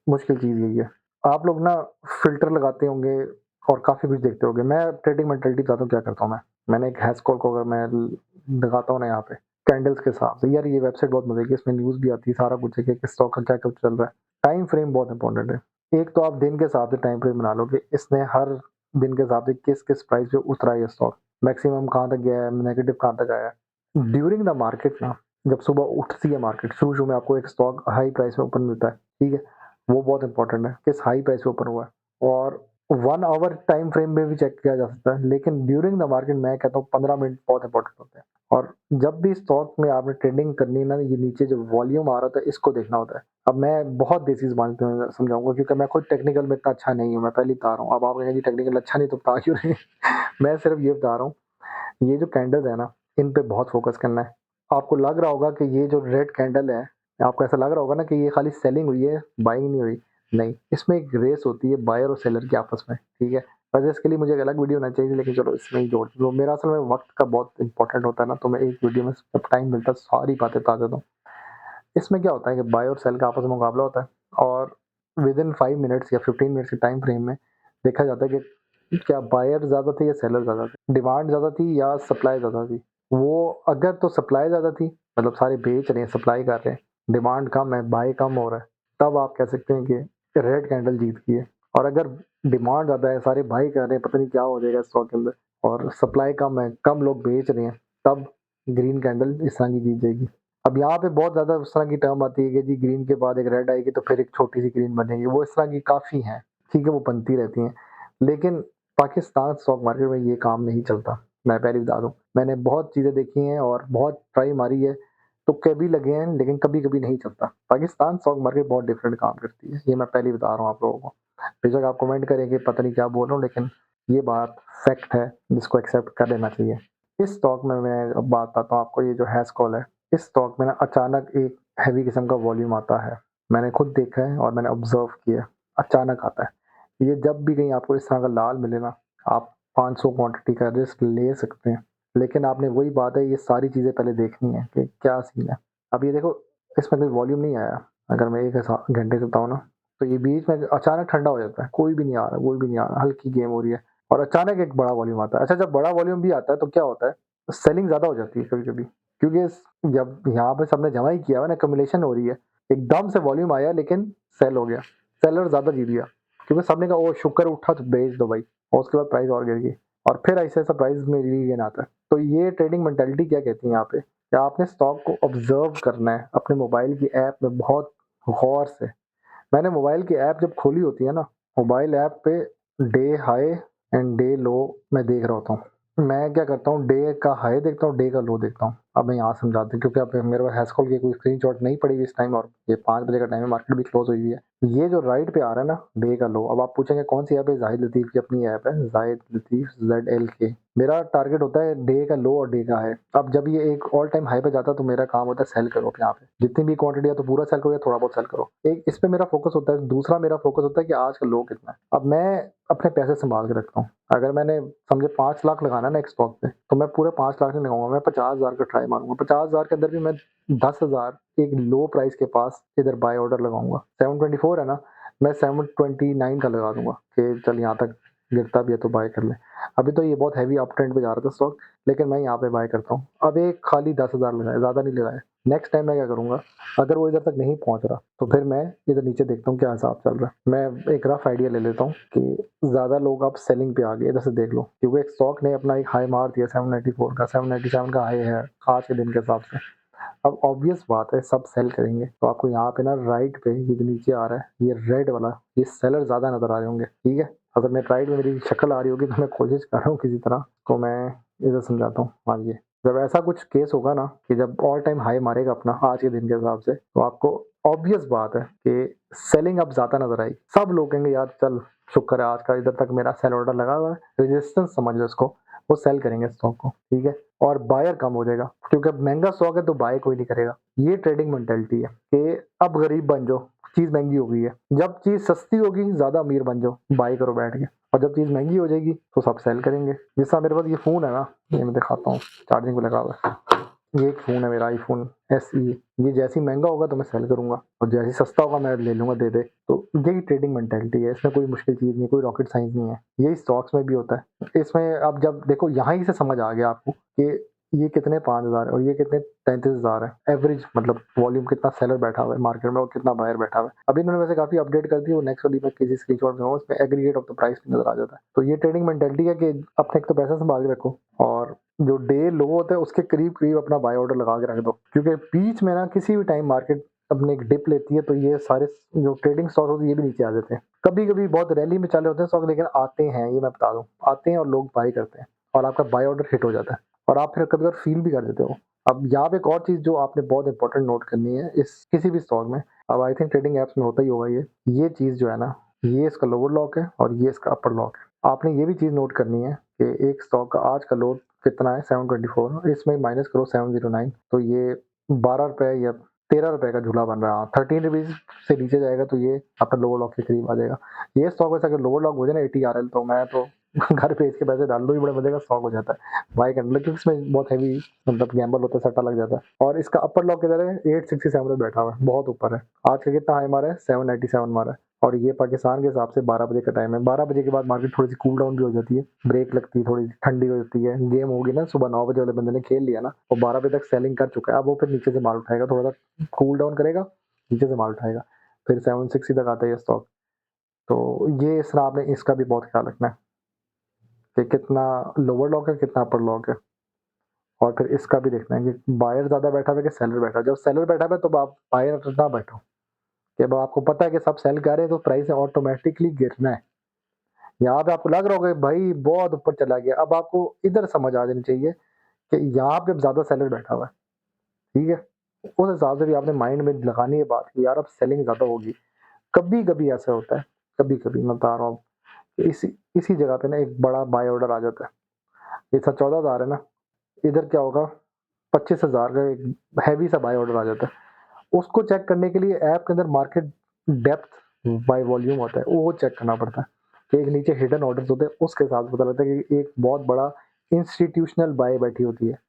मुश्किल चीज़ यही है। आप लोग ना फ़िल्टर लगाते होंगे और काफ़ी कुछ देखते होंगे। मैं ट्रेडिंग मेंटालिटी बताता हूँ क्या करता हूँ मैं। मैंने एक हैशकॉल को अगर मैं दिखाता हूँ ना यहाँ पे, कैंडल्स के हिसाब से, यार ये वेबसाइट बहुत मज़े की है, इसमें न्यूज़ भी आती है, सारा कुछ है कि किस स्टॉक का क्या कुछ चल रहा है। टाइम फ्रेम बहुत इंपॉर्टेंट है। एक तो आप दिन के हिसाब से टाइम फ्रेम बना लो कि इसने हर दिन के हिसाब से किस-किस प्राइस पे उतरा है ये स्टॉक। मैक्सिमम कहाँ तक गया है, नेगेटिव कहाँ तक आया है। ड्यूरिंग द मार्केट ना जब सुबह उठती है मार्केट, शुरू-शुरू में आपको एक स्टॉक हाई प्राइस में ओपन मिलता है, ठीक है? वो बहुत इंपॉर्टेंट है, किस हाई प्राइस पे ओपन हुआ है और 1 आवर टाइम फ्रेम में भी चेक किया जा सकता है, लेकिन ड्यूरिंग द मार्केट मैं कहता हूँ 15 मिनट बहुत इंपॉर्टेंट होते हैं। और जब भी स्टॉक में आपने ट्रेडिंग करनी है ना, ये नीचे जो वॉल्यूम आ रहा था, इसको देखना होता है। अब मैं बहुत बेसिक्स बात समझाऊँगा क्योंकि मैं खुद टेक्निकल में इतना अच्छा नहीं हूँ, मैं पहले ही बता रहा हूँ। अब आप कहेंगे जी टेक्निकल अच्छा नहीं तो बता क्यों रहे हैं? मैं सिर्फ ये बता रहा हूँ, ये जो कैंडल्स है ना, इन पे बहुत फ़ोकस करना है। आपको लग रहा होगा कि ये जो रेड कैंडल है, आपको ऐसा लग रहा होगा ना कि ये खाली सेलिंग हुई है, बाइंग नहीं हुई। नहीं, इसमें एक रेस होती है बायर और सेलर की आपस में, ठीक है? वैसे इसके लिए मुझे एक अलग वीडियो बनानी चाहिए, लेकिन चलो इसमें ही जोड़ दो। मेरा असल में वक़्त का बहुत इम्पोर्टेंट होता है ना, तो मैं एक वीडियो में जब टाइम मिलता है सारी बातें बता देता हूँ। इसमें क्या होता है कि बाय और सेल का आपस में मुकाबला होता है और विदिन 5 मिनट्स या 15 मिनट्स के टाइम फ्रेम में देखा जाता है कि क्या बायर ज़्यादा थे या सेलर ज़्यादा थे, डिमांड ज़्यादा थी या सप्लाई ज़्यादा थी। वो अगर तो सप्लाई ज़्यादा थी, मतलब सारे बेच रहे हैं, सप्लाई कर रहे हैं, डिमांड कम है, बाय कम हो रहा है, तब आप कह सकते हैं कि रेड कैंडल जीत गई है। और अगर डिमांड ज़्यादा है, सारे बाय कर रहे हैं, पता नहीं क्या हो जाएगा स्टॉक के अंदर और सप्लाई कम है, कम लोग बेच रहे हैं, तब ग्रीन कैंडल इस तरह की जीत जाएगी। अब यहाँ पे बहुत ज़्यादा उस तरह की टर्म आती है कि जी ग्रीन के बाद एक रेड आएगी तो फिर एक छोटी-सी ग्रीन बनेगी, वो इस तरह की काफ़ी हैं, ठीक है, वो बनती रहती हैं। लेकिन पाकिस्तान स्टॉक मार्केट में ये काम नहीं चलता, मैं पहले बता दूँ। मैंने बहुत चीज़ें देखी हैं और बहुत ट्राई मारी है, तुक्के भी लगे हैं लेकिन कभी-कभी नहीं चलता। पाकिस्तान स्टॉक मार्केट बहुत डिफरेंट काम करती है, ये मैं पहले ही बता रहा हूँ आप लोगों को। बेशक आप कमेंट करें कि पता नहीं क्या बोल रहा हूँ, लेकिन ये बात फैक्ट है जिसको एक्सेप्ट कर लेना चाहिए। इस स्टॉक में मैं अब बात बताता हूँ आपको, ये जो हैशकॉल है, इस स्टॉक में ना अचानक एक हेवी किस्म का वॉल्यूम आता है। मैंने खुद देखा है और मैंने ऑब्ज़र्व किया है, अचानक आता है। ये जब भी कहीं आपको इस तरह का लाल मिले ना, आप 500 क्वांटिटी का रिस्क ले सकते हैं। लेकिन आपने वही बात है, ये सारी चीज़ें पहले देखनी है कि क्या सीन है। अब ये देखो, इसमें कोई वॉल्यूम नहीं आया। अगर मैं 1 घंटे से बताऊँ ना, तो ये बीच में अचानक ठंडा हो जाता है। कोई भी नहीं आ रहा, कोई भी नहीं आ रहा, हल्की गेम हो रही है और अचानक एक बड़ा वॉल्यूम आता है। अच्छा, जब बड़ा वॉल्यूम भी आता है तो क्या होता है, सेलिंग ज़्यादा हो जाती है कभी-कभी। क्योंकि जब यहाँ पे सबने जमा ही किया हुआ है ना, एक्यूमुलेशन हो रही है, एकदम से वॉल्यूम आया लेकिन सेल हो गया, सेलर ज़्यादा जीत गया क्योंकि सबने कहा ओह शुक्र उठा तो बेच दो भाई, और उसके बाद प्राइस और गिर गई और फिर ऐसा-ऐसा प्राइस में रीगेन आता है। तो ये ट्रेडिंग मेंटालिटी क्या कहती है यहाँ पे, कि आपने स्टॉक को ऑब्जर्व करना है अपने मोबाइल की ऐप में बहुत गौर से। मैंने मोबाइल की ऐप जब खोली होती है ना, मोबाइल ऐप पे डे हाई एंड डे लो मैं देख रहा होता हूँ। मैं क्या करता हूँ, डे का हाई देखता हूँ, डे का लो देखता हूँ। अब मैं यहाँ समझाता हूँ क्योंकि अब मेरे पास हैशकॉल की कोई स्क्रीनशॉट नहीं पड़ी हुई इस टाइम और ये 5 बजे का टाइम है, मार्केट भी क्लोज़ हुई हुई है। ये जो राइट पे आ रहा है ना, डे का लो, अब आप पूछेंगे कौन सी ऐप है? ज़ाहिद लतीफ़ की अपनी ऐप है, ज़ाहिद लतीफ़ ZLK। मेरा टारगेट होता है डे का लो और डे का हाई। अब जब ये एक ऑल टाइम हाई पे जाता है तो मेरा काम होता है सेल करो यहाँ पे। जितनी भी क्वांटिटी है तो पूरा सेल करो या थोड़ा बहुत सेल करो। एक इस पे मेरा फोकस होता है, दूसरा मेरा फोकस होता है कि आज का लो कितना है। अब मैं अपने पैसे सँभाल के रखता हूँ। अगर मैंने समझे 5 लाख लगाना है ना एक स्टॉक पे, तो मैं पूरे 5 लाख नहीं लगाऊँगा, मैं 50,000 का ट्राई मारूँगा। 50,000 के अंदर भी मैं 10,000 एक लो प्राइस के पास इधर बाय ऑर्डर लगाऊँगा। 724 है ना, मैं 729 का लगा दूँगा कि चल यहाँ तक गिरता भी है तो बाय कर लें। अभी तो ये बहुत हेवी अप ट्रेंड पे जा रहा था स्टॉक, लेकिन मैं यहाँ पे बाय करता हूँ। अब एक खाली 10,000 लगाए, ज़्यादा नहीं लगाए। नेक्स्ट टाइम मैं क्या करूँगा, अगर वो इधर तक नहीं पहुँच रहा, तो फिर मैं इधर नीचे देखता हूँ क्या हिसाब चल रहा है। मैं एक रफ आइडिया ले लेता हूँ कि ज़्यादा लोग अब सेलिंग पे आ गए, इधर से देख लो। क्योंकि एक स्टॉक ने अपना एक हाई मार दिया 794 का, 797 का हाई है आज के दिन के हिसाब से। अब ऑब्वियस बात है सब सेल करेंगे, तो आपको यहाँ पे ना राइट पे ये जो नीचे आ रहा है, ये रेड वाला, ये सेलर ज़्यादा नज़र आ रहे होंगे, ठीक है? अगर नेट राइट में मेरी शक्ल आ रही होगी तो मैं कोशिश कर रहा हूँ किसी तरह, तो मैं इधर समझाता हूँ। हाँ जी, जब ऐसा कुछ केस होगा ना कि जब ऑल टाइम हाई मारेगा अपना आज के दिन के हिसाब से, तो आपको ऑब्वियस बात है कि सेलिंग अब ज़्यादा नज़र आएगी। सब लोग कहेंगे यार चल शुक्र है आज का इधर तक मेरा सेल ऑर्डर लगा हुआ है, रेजिस्टेंस समझ लो इसको, वो सेल करेंगे स्टॉक को, ठीक है? और बायर कम हो जाएगा क्योंकि अब महंगा स्टॉक है तो बाय कोई नहीं करेगा। ये ट्रेडिंग मेंटालिटी है कि अब गरीब बन जाओ, चीज़ महंगी हो गई है। जब चीज़ सस्ती होगी ज़्यादा अमीर बन जाओ, बाय करो बैठ के, और जब चीज़ महंगी हो जाएगी तो सब सेल करेंगे। जैसा मेरे पास ये फ़ोन है ना, ये मैं दिखाता हूँ, चार्जिंग पे लगा हुआ है। ये एक फ़ोन है मेरा iPhone SE, ये जैसे ही महंगा होगा तो मैं सेल करूँगा और जैसे ही सस्ता होगा मैं ले लूँगा दे। तो यही ट्रेडिंग मेंटालिटी है, इसमें कोई मुश्किल चीज़ नहीं, कोई रॉकेट साइंस नहीं है। यही स्टॉक्स में भी होता है। इसमें अब जब देखो यहाँ ही से समझ आ गया आपको कि ये कितने 5,000 है और ये कितने 33,000 है। एवरेज मतलब वॉल्यूम कितना सेलर बैठा हुआ है मार्केट में और कितना बायर बैठा हुआ है। अभी इन्होंने वैसे काफ़ी अपडेट कर दी, वो नेक्स्ट वाली मैं किसी स्क्रीनशॉट में उसमें एग्रीगेट ऑफ द प्राइस भी नज़र आ जाता है। तो ये ट्रेडिंग मेंटालिटी है कि अपने एक तो पैसा सँभाल के रखो और जो डे लो होता है उसके करीब-करीब अपना बाय ऑर्डर लगा के रख दो। क्योंकि बीच में ना किसी भी टाइम मार्केट अपनी एक डिप लेती है तो ये सारे जो ट्रेडिंग स्टॉक होते हैं ये भी नीचे आ जाते हैं। कभी-कभी बहुत रैली में चले होते हैं स्टॉक, लेकिन आते हैं, ये मैं बता दूँ, आते हैं और लोग बाय करते हैं और आपका बाय ऑर्डर हिट हो जाता है और आप फिर कभी-कभार फ़ील भी कर देते हो। अब यहाँ पे एक और चीज़ जो आपने बहुत इंपॉर्टेंट नोट करनी है इस किसी भी स्टॉक में, अब आई थिंक ट्रेडिंग ऐप्स में होता ही होगा ये चीज़ जो है ना, ये इसका लोअर लॉक है और ये इसका अपर लॉक है। आपने ये भी चीज़ नोट करनी है कि एक स्टॉक का आज का लोड कितना है 724, इसमें माइनस करो 709, तो ये ₹12 या ₹13 का झूला बन रहा है। 13 रुपीज़ से नीचे जाएगा तो ये आपका लोअर लॉक के करीब आ जाएगा। ये स्टॉक वैसे अगर लोअर लॉक हो जाए ना 80 आरएल, तो मैं तो घर पे इसके पैसे डाल दो, ही बड़े मजे का स्टॉक हो जाता है बाय करने, लेकिन इसमें बहुत हैवी मतलब गैम्बल होता है, सट्टा लग जाता है। और इसका अपर लॉक किधर है 867 में बैठा हुआ है, बहुत ऊपर है। आज का कितना हाई मारा है 797 मारा है और ये पाकिस्तान के हिसाब से 12 बजे का टाइम है। 12 बजे के बाद मार्केट थोड़ी सी कूल डाउन भी हो जाती है, ब्रेक लगती है, थोड़ी ठंडी हो जाती है। गेम होगी ना, सुबह 9 बजे वाले बंदे ने खेल लिया ना, वो 12 बजे तक सेलिंग कर चुका है, अब वो फिर नीचे से माल उठाएगा, थोड़ा सा कूल डाउन करेगा, नीचे से माल उठाएगा, फिर 760 तक आता है ये स्टॉक। तो ये इस तरह आपने इसका भी बहुत ख्याल रखना है कि कितना लोअर लॉक है, कितना अपर लॉक है। और फिर इसका भी देखना है कि बायर ज़्यादा बैठा हुआ है कि सेलर बैठा है। जब सेलर बैठा हुआ है तो आप बायर ना बैठो, कि अब आपको पता है कि सब सेल कर रहे हैं तो प्राइस ऑटोमेटिकली गिरना है। यहाँ पे आपको लग रहा होगा भाई बहुत ऊपर चला गया, अब आपको इधर समझ आ जानी चाहिए कि यहाँ पे अब ज़्यादा सेलर बैठा हुआ है, ठीक है? उस हिसाब से भी आपने माइंड में लगानी है बात कि यार अब सेलिंग ज़्यादा होगी। कभी-कभी ऐसा होता है, कभी-कभी मैं बता रहा हूँ, इसी इसी जगह पे ना एक बड़ा बाय ऑर्डर आ जाता है। जैसा 14,000 है ना, इधर क्या होगा 25,000 का एक हैवी सा बाय ऑर्डर आ जाता है। उसको चेक करने के लिए ऐप के अंदर मार्केट डेप्थ बाय वॉल्यूम होता है, वो चेक करना पड़ता है कि एक नीचे हिडन ऑर्डर्स होते हैं, उसके साथ पता लगता है कि एक बहुत बड़ा इंस्टीट्यूशनल बाय बैठी होती है।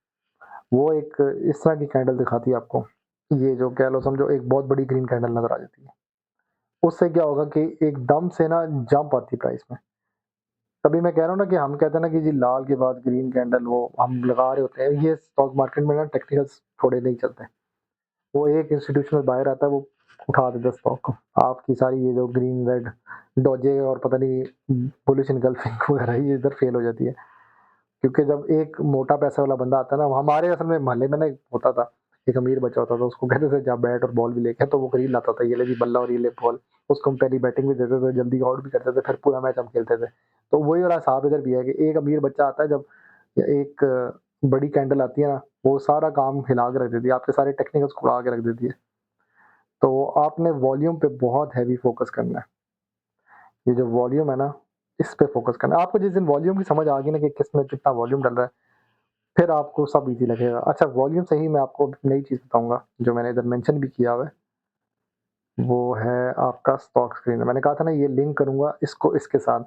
वो एक इस तरह की कैंडल दिखाती है आपको, ये जो कह लो समझो एक बहुत बड़ी ग्रीन कैंडल नज़र आ जाती है। उससे क्या होगा कि एकदम से ना जंप आती है प्राइस में। तभी मैं कह रहा हूँ ना कि हम कहते हैं ना कि जी लाल के बाद ग्रीन कैंडल वो हम लगा रहे होते हैं, ये स्टॉक मार्केट में ना टेक्निकल्स थोड़े नहीं चलते। वो एक इंस्टीट्यूशनल बायर आता है, वो उठा देता है स्टॉक को। आपकी सारी ये जो ग्रीन, रेड, डोजे और पता नहीं बुलिश एनगल्फिंग वगैरह ये इधर फेल हो जाती है। क्योंकि जब एक मोटा पैसे वाला बंदा आता है ना, हमारे असल में मोहल्ले में ना एक होता था, एक अमीर बच्चा होता था, उसको कहते थे जा बैट और बॉल भी लेके आ, तो वो खरीद लाता था, ये ले जी बल्ला और ये ले बॉल। उसको हम पहली बैटिंग भी देते थे, जल्दी आउट भी करते थे, फिर पूरा मैच हम खेलते थे। तो वही वाला हिसाब इधर भी है कि एक अमीर बच्चा आता है जब एक बड़ी कैंडल आती है ना, वो सारा काम हिला के रख देती है, आपके सारे टेक्निकल्स को उड़ा के रख देती है। तो आपने वॉल्यूम पे बहुत हैवी फोकस करना है। ये जो वॉल्यूम है ना, इस पे फोकस करना है। आपको जिस दिन वॉल्यूम की समझ आ गई ना कि किसमें कितना वॉल्यूम डल रहा है, फिर आपको सब ईज़ी लगेगा। अच्छा वॉल्यूम से ही मैं आपको नई चीज़ बताऊँगा, जो मैंने इधर मेंशन भी किया हुआ है, वो है आपका स्टॉक स्क्रीनर। मैंने कहा था ना ये लिंक करूँगा इसको इसके साथ,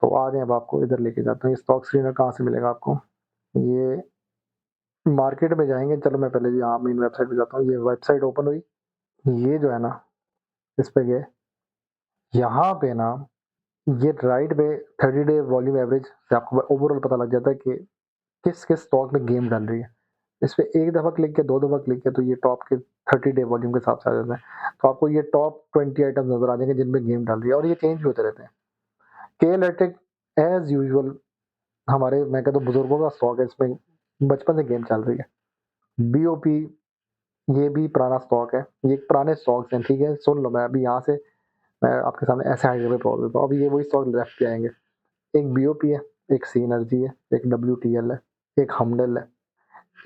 तो आ जाएँ अब आपको इधर लेके जाता हूँ। ये स्टॉक स्क्रीनर कहाँ से मिलेगा आपको? ये मार्केट में जाएँगे, चलो मैं पहले यहाँ मेन वेबसाइट पे जाता हूँ। ये वेबसाइट ओपन हुई, ये जो है ना, इस पे गए, यहाँ पे ना ये राइट पे 30 डे वॉल्यूम एवरेज से आपको ओवरऑल पता लग जाता है कि किस-किस स्टॉक में गेम डल रही है। इस पे 1 दफ़ा क्लिक किया, 2 दफ़ा क्लिक किया तो ये टॉप के 30 डे वॉल्यूम के हिसाब से आ जाता है। तो आपको ये टॉप 20 आइटम्स नज़र आ जाएँगे जिनमें गेम डल रही है और ये चेंज भी होते रहते हैं। के इलेक्ट्रिक एज़ यूजुअल हमारे मैं कहता हूँ बुजुर्गों का स्टॉक है, इसमें बचपन से गेम चल रही है। बीओपी ये भी पुराना स्टॉक है, ये पुराने स्टॉक्स हैं, ठीक है? सुन लो मैं अभी यहाँ से मैं आपके सामने ऐसे आइडिया पे बोल देता हूँ। अब ये वही स्टॉक लेफ्ट पे आएँगे। एक बीओपी है, एक सी एनर्जी है, एक डब्ल्यूटीएल है, एक हमडल है,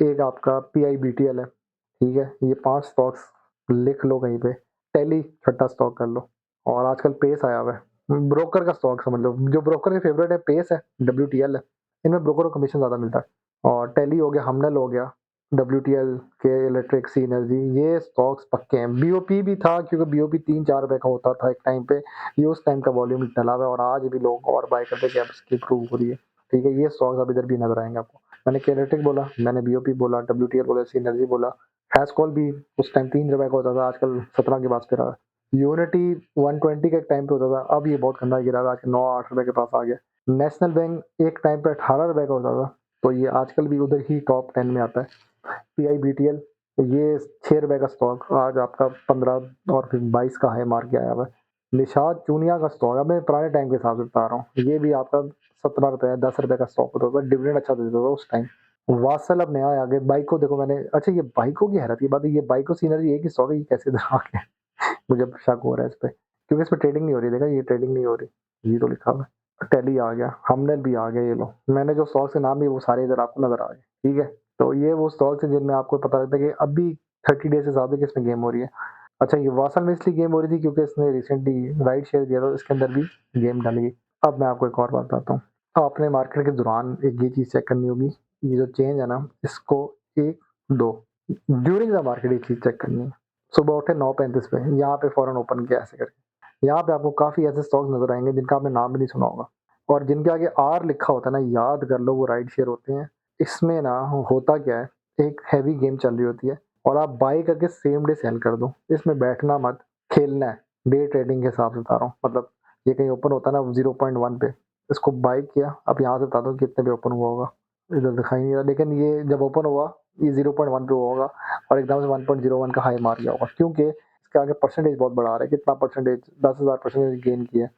एक आपका पीआईबीटीएल है, ठीक है? ये 5 स्टॉक्स लिख लो कहीं पे। टेली छठा स्टॉक कर लो और आजकल पेस आया हुआ है। ब्रोकर का स्टॉक समझ लो, जो ब्रोकर के फेवरेट है पेस है, डब्ल्यूटीएल है। इनमें ब्रोकर को कमीशन ज़्यादा मिलता है और टेली हो गया, हमडल हो गया, डब्ल्यूटीएल, के इलेक्ट्रिक, सी एनर्जी, ये स्टॉक्स पक्के हैं। बीओपी भी था क्योंकि बीओपी 3-4 रुपए का होता था एक टाइम पे, ये उस टाइम का वॉल्यूम डला हुआ है और आज भी लोग और बाय करते हैं कि अब इसकी इम्प्रूव हो रही है, ठीक है? ये स्टॉक्स अब इधर भी नज़र आएँगे आपको। मैंने के इलेक्ट्रिक बोला, मैंने बीओपी बोला, डब्ल्यूटीएल बोला, सी एनर्जी बोला, हैस्कॉल भी उस टाइम 3 रुपए का होता था, आजकल 17 के पास गिरा है। यूनिटी 120 के एक टाइम पे होता था, अब ये बहुत गंदा गिरा है, आज 9-8 रुपए के पास आ गया। नेशनल बैंक एक टाइम पे 18 रुपए का होता था, तो ये आजकल भी उधर ही टॉप 10 में आता है। PIBTL ये ₹6 का स्टॉक आज आपका 15 और फिर 22 का हाई मार के आया हुआ है। निषाद चूनिया का स्टॉक अब मैं पुराने टाइम के हिसाब से बता रहा हूँ। ये भी आपका ₹17 ₹10 का स्टॉक होता था, डिविडेंड अच्छा देता था उस टाइम। वात्सल अब नया आ गया, बाइको देखो मैंने अच्छा ये बाइको की हैरत की बात है, ये बाइको सिनर्जी एक ही स्टॉक है, ये कैसे इधर आ गया? मुझे अब शक हो रहा है इस पे, क्योंकि इसमें ट्रेडिंग नहीं हो रही, देखा ये ट्रेडिंग नहीं हो रही, 0 लिखा हुआ है। टैली आ गया, हमनेल भी आ गया, ये लो। मैंने जो स्टॉक्स के नाम लिए वो सारे इधर आपको नज़र आ गए, ठीक है? तो ये वो स्टॉक्स हैं जिनमें आपको पता लगता है कि अभी 30 डेज़ से ज़्यादा की इसमें गेम हो रही है। अच्छा ये वासन में इसलिए गेम हो रही थी क्योंकि इसने रिसेंटली राइट शेयर दिया था, इसके अंदर भी गेम डाली। अब मैं आपको एक और बात बताता हूँ। आपने मार्केट के दौरान एक ये चीज़ चेक करनी होगी, ये जो चेंज है ना, इसको 1, 2 ड्यूरिंग द मार्केट ये चीज़ चेक करनी है। सुबह उठे 9:35 पे, यहाँ पे फ़ौरन ओपन किया ऐसे करके। यहाँ पे आपको काफ़ी ऐसे स्टॉक्स नज़र आएँगे जिनका आपने नाम भी नहीं सुना होगा और जिनके आगे आर लिखा होता है ना, याद कर लो वो राइट शेयर होते हैं। इसमें ना होता क्या है, एक हेवी गेम चल रही होती है और आप बाय करके सेम डे सेल कर दो। इसमें बैठना मत, खेलना है। डे ट्रेडिंग के हिसाब से बता रहा हूँ। मतलब ये कहीं ओपन होता है ना 0.1 पे, इसको बाय किया, अब यहाँ से बता दो कितने पे ओपन हुआ होगा। इधर दिखाई नहीं रहा, लेकिन ये जब ओपन हुआ ये 0.1 पे हुआ होगा और एकदम से 1.01 का हाई मार गया होगा, क्योंकि इसके आगे परसेंटेज बहुत बड़ा आ रहा है। कितना परसेंटेज? 10,000 परसेंटेज गेन किया है।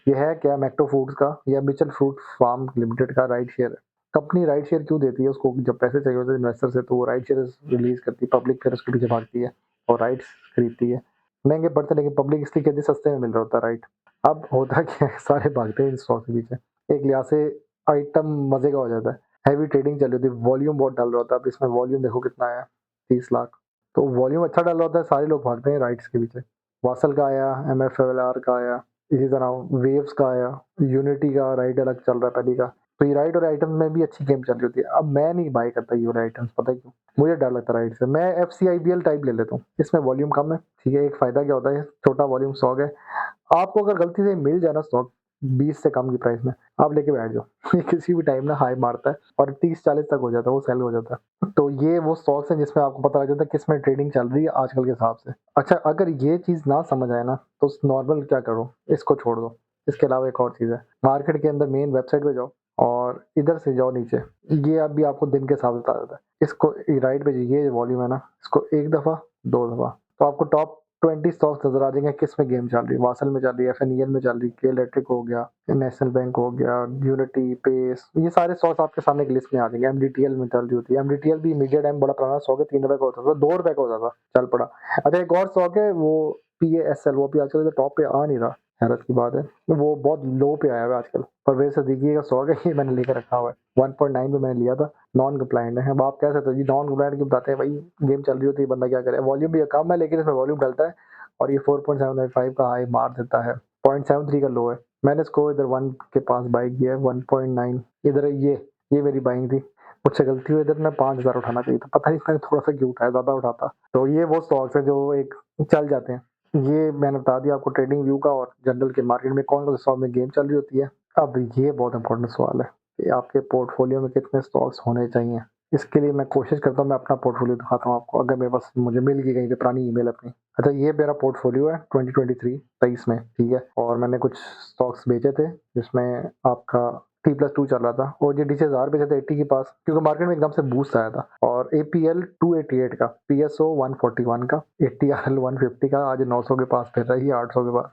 ये है क्या? मैक्टो फूड्स का या मिचल फ्रूट फार्म लिमिटेड का राइट शेयर है। कंपनी राइट शेयर क्यों देती है? उसको जब पैसे चाहिए होते हैं इन्वेस्टर से तो वो राइट शेयर रिलीज करती है, पब्लिक फिर उसके पीछे भागती है और राइट्स खरीदती है। महंगे पड़ते हैं लेकिन पब्लिक इसलिए कहती है सस्ते में मिल रहा होता है राइट। अब होता क्या है, सारे भागते हैं इन स्टॉक के पीछे। एक लिहाज से आइटम मजे का हो जाता है। हैवी ट्रेडिंग चल रही थी, वॉल्यूम बहुत डाल रहा होता है। अब इसमें वॉल्यूम देखो कितना आया, 30 लाख। तो वॉल्यूम अच्छा डाल रहा होता है, सारे लोग भागते हैं राइट्स के पीछे। वासल का आया, MFLR का आया, इसी तरह वेव्स का आया, यूनिटी का राइट अलग चल रहा है पहले का। तो ये राइट और आइटम में भी अच्छी गेम चल रही होती है। अब मैं नहीं बाय करता ये वाले आइटम्स, पता है क्यों? मुझे डर लगता है राइट से। मैं FCIBL टाइप ले लेता हूँ, इसमें वॉल्यूम कम है, ठीक है? एक फायदा क्या होता है, छोटा वॉल्यूम स्टॉक है। आपको अगर गलती से मिल जाए ना स्टॉक 20 से कम की प्राइस में, आप लेके बैठ जाओ। ये किसी भी टाइम ना हाई मारता है और 30-40 तक हो जाता है, वो सेल हो जाता है। तो ये वो स्टॉक्स हैं जिसमें आपको पता लग जाता है किसमें ट्रेडिंग चल रही है आजकल के हिसाब से। अच्छा अगर ये चीज़ ना समझ आए ना तो नॉर्मल क्या करो, इसको छोड़ दो। इसके अलावा एक और चीज़ है, मार्केट के अंदर मेन वेबसाइट पे जाओ और इधर से जाओ नीचे, ये अभी आपको दिन के हिसाब से बता देता है। इसको राइट पे ये वॉल्यूम है ना, इसको 1 दफ़ा, 2 दफ़ा, तो आपको टॉप 20 स्टॉक्स नज़र आ जाएंगे किस में गेम चल रही है। वासल में चल रही है, FNEL में चल रही है, के इलेक्ट्रिक हो गया, नेशनल बैंक हो गया, यूनिटी, पेस, ये सारे स्टॉक्स आपके सामने एक लिस्ट में आ जाएंगे। MDTL में चल रही होती है। MDTL भी मीडिया टाइम बड़ा पुराना स्टॉक है, ₹3 का होता था, ₹2 का होता था, चल पड़ा। अच्छा एक और स्टॉक है वो PASL, वो भी आजकल टॉप पे आ नहीं रहा, हैरत की बात है। वो बहुत लो पे आया हुआ है आजकल। परवेज सिद्दीकी का स्टॉक है, ये मैंने लेकर रखा हुआ है, 1.9 पे मैंने लिया था। नॉन कंप्लाइंट है। अब आप कह सकते हो जी नॉन कंप्लाइंट क्यों बताते हैं भाई, गेम चल रही होती है बंदा क्या करे। वॉल्यूम भी कम है लेकिन इसमें वॉल्यूम डलता है और ये 4.75 का हाई मार देता है, 0.73 का लो है। मैंने इसको इधर 1 के पास बाई किया है, 1.9 इधर ये मेरी बाइंग थी। मुझसे गलती हुई, इधर मैं 5,000 उठाना चाहिए था, पता नहीं मैंने थोड़ा सा क्यों उठाया, ज़्यादा उठाता। तो ये वो स्टॉक्स हैं जो एक चल जाते हैं। ये मैंने बता दिया आपको ट्रेडिंग व्यू का और जनरल के मार्केट में कौन-कौन से स्टॉक में गेम चल रही होती है। अब ये बहुत इंपॉर्टेंट सवाल है कि आपके पोर्टफोलियो में कितने स्टॉक्स होने चाहिए। इसके लिए मैं कोशिश करता हूँ, मैं अपना पोर्टफोलियो दिखाता हूँ आपको, अगर मेरे पास मुझे मिल गई कहीं पे पुरानी ईमेल अपनी। अच्छा ये मेरा पोर्टफोलियो है 2023 में, ठीक है? और मैंने कुछ स्टॉक्स बेचे थे जिसमें आपका T+2 चल रहा था और ये नीचे 1000 बेचे थे 80 के पास, क्योंकि मार्केट में एकदम से बूस्ट आया था। और APL 288 का, PSO 141 का, ATRL 150 का, आज 900 के पास फिर रही है, 800 के पास।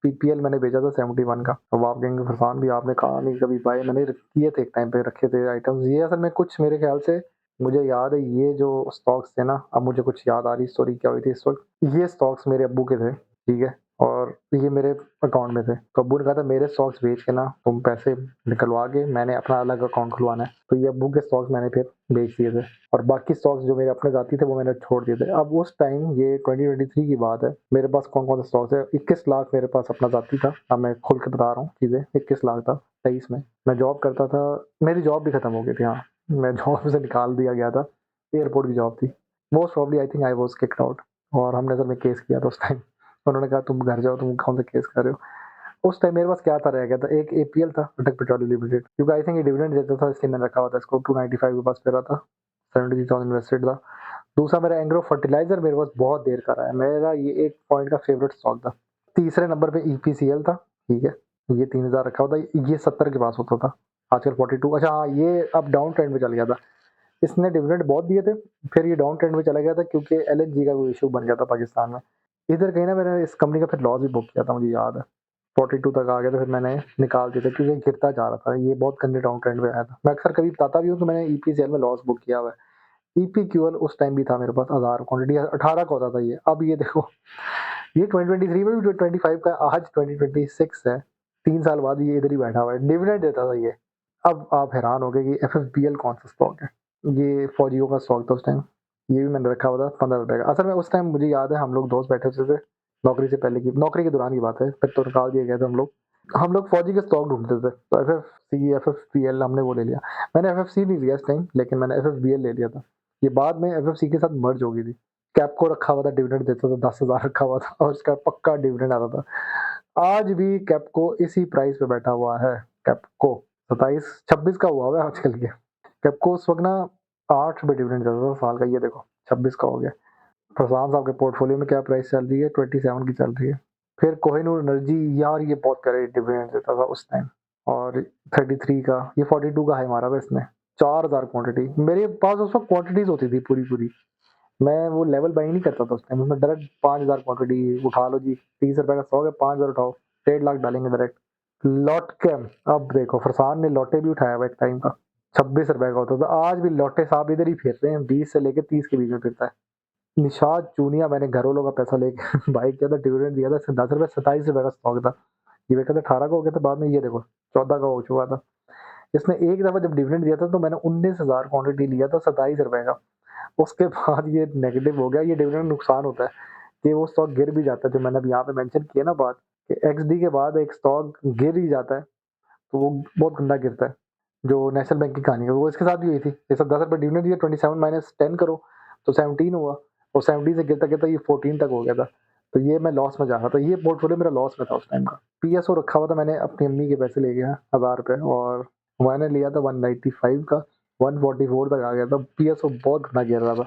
PPL मैंने बेचा था 71 का। अब आप कहेंगे फरसान भी आपने कहा नहीं कभी बाय, मैंने किए थे एक टाइम पे, रखे थे आइटम्स। ये असल में कुछ मेरे ख्याल से मुझे याद है, ये जो स्टॉक्स थे ना, अब मुझे कुछ याद आ रही स्टोरी क्या हुई थी इस वक्त। ये स्टॉक्स मेरे अब्बू के थे, ठीक है? और ये मेरे अकाउंट में थे, तो अब्बू ने कहा था मेरे स्टॉक्स बेच के ना तुम पैसे निकलवा के मैंने अपना अलग अकाउंट खुलवाना है। तो ये अब्बू के स्टॉक्स मैंने फिर बेच दिए थे और बाकी स्टॉक्स जो मेरे अपने जाती थे वो मैंने छोड़ दिए थे। अब उस टाइम ये 2023 की बात है, मेरे पास कौन-कौन से स्टॉक्स है, 21 लाख मेरे पास अपना जाती था। अब मैं खुल के बता रहा हूँ चीज़ें, 21 लाख था 23 में। मैं जॉब करता था, मेरी जॉब भी खत्म हो गई थी, हाँ, मैं जॉब से निकाल दिया गया था, एयरपोर्ट की जॉब थी। Most probably I think I was kicked out और हमने असल में केस किया था उस टाइम। उन्होंने कहा तुम घर जाओ, तुम कौन सा केस कर रहे हो। उस टाइम मेरे पास क्या था, रह गया था एक APL था, अटक पेट्रोलियम लिमिटेड, क्योंकि आई थिंक ये डिविडेंड देता था इसलिए मैंने रखा हुआ था इसको। 295 के पास पे रहा था, 73,000 इन्वेस्टेड था। दूसरा मेरा एंग्रो फर्टिलाइजर मेरे पास बहुत देर का रहा है, मेरा ये एक पॉइंट का फेवरेट स्टॉक था। तीसरे नंबर पे EPCL था, ठीक है? ये 3000 रखा हुआ था, ये 70 के पास होता था, आजकल 42। अच्छा हाँ, ये अब डाउन ट्रेंड में चल गया था। इसने डिविडेंड बहुत दिए थे, फिर ये डाउन ट्रेंड में चला गया था क्योंकि एलएनजी का कोई इश्यू बन गया था पाकिस्तान में। इधर कहीं ना मैंने इस कंपनी का फिर लॉस भी बुक किया था, मुझे याद है। 42 तक आ गया तो फिर मैंने निकाल दिया था क्योंकि गिरता जा रहा था, ये बहुत गंदे डाउन ट्रेंड में आया था। मैं अक्सर कभी बताता भी हूँ कि मैंने ईपीसीएल में लॉस बुक किया हुआ है। ईपीक्यूएल उस टाइम भी था मेरे पास 1000 क्वांटिटी, 18 का होता था ये। अब ये देखो, ये 2023 में भी 25 का, आज 2026 है, 3 साल बाद ये इधर ही बैठा हुआ है, डिविडेंड देता था ये। अब आप हैरान हो गए कि एफएफबीएल कौन सा स्टॉक है। ये फौजियों का स्टॉक था उस टाइम, ये भी मैंने रखा हुआ था 15 रुपए का। असल में उस टाइम मुझे याद है हम लोग दोस्त बैठे हुए थे, नौकरी से पहले की, नौकरी के दौरान की बात है, फिर तो निकाल दिए गए थे हम लोग फौजी के स्टॉक ढूंढते थे, तो एफएफपीएल हमने वो ले लिया। मैंने एफएफसी नहीं लिया इस टाइम, लेकिन मैंने एफएफबीएल ले लिया था। ये बाद में एफएफसी के साथ मर्ज हो गई थी। कैपको रखा हुआ था, डिविडेंड देता था, 10,000 रखा हुआ था और उसका पक्का डिविडेंड आता था। आज भी कैपको इसी प्राइस पे बैठा हुआ है। कैपको 27-26 का हुआ है आजकल के। कैपको उस वक्त ना 8 रुपये डिविडेंड देता था साल का, ये देखो 26 का हो गया। प्रशांत साहब के पोर्टफोलियो में क्या प्राइस चल रही है, 27 की चल रही है। फिर कोहिनूर एनर्जी, यार ये बहुत प्यारे डिविडेंड देता था उस टाइम। और 33 का, ये 42 का हाई मारा था इसने। 4000 क्वांटिटी मेरे पास उस वक्त क्वांटिटीज होती थी पूरी पूरी। मैं वो लेवल बाइंग नहीं करता था उस टाइम, उसमें डायरेक्ट 5000 क्वांटिटी उठा लो जी, 30 रुपए का स्टॉक है, 5000 उठाओ, 1.5 लाख डालेंगे डायरेक्ट। लॉट कैम, अब देखो फरसान ने लॉटे भी उठाया हुआ एक टाइम का, 26 रुपए का होता था। आज भी लॉटे साहब इधर ही फिर रहे हैं, 20 से लेके 30 के बीच में फिरता है। निषाद चूनिया, मैंने घर वालों का पैसा लेके बाइक किया था, डिविडेंड दिया था, 10 रुपए 27 रुपए का स्टॉक था। ये बेचा था 18 का हो गया था, बाद में ये देखो 14 का हो चुका था। इसने एक दफा जब डिविडेंड दिया था तो मैंने 19,000 क्वांटिटी लिया था 27 रुपए का। उसके बाद ये नेगेटिव हो गया। ये डिविडेंड नुकसान होता है कि वो स्टॉक गिर भी जाता है, जो मैंने अभी यहाँ पे मेंशन किया ना बात, कि एक्सडी के बाद एक स्टॉक गिर ही जाता है तो वो बहुत गंदा गिरता है। जो नेशनल बैंक की कहानी है वो इसके साथ भी हुई थी। ये सब 10 रुपए डिविडेंड दिया, 27 माइनस 10 करो तो 17 हुआ, और 17 से गिरता गिरता ये 14 तक हो गया था। तो ये मैं लॉस में जा रहा था, ये पोर्टफोलियो मेरा लॉस में था उस टाइम का। पीएसओ रखा हुआ था मैंने, अपनी अम्मी के पैसे ले गया 1000 रुपए, और मैंने लिया था 195 का, 144 तक आ गया था। पीएसओ बहुत घना गिर रहा था।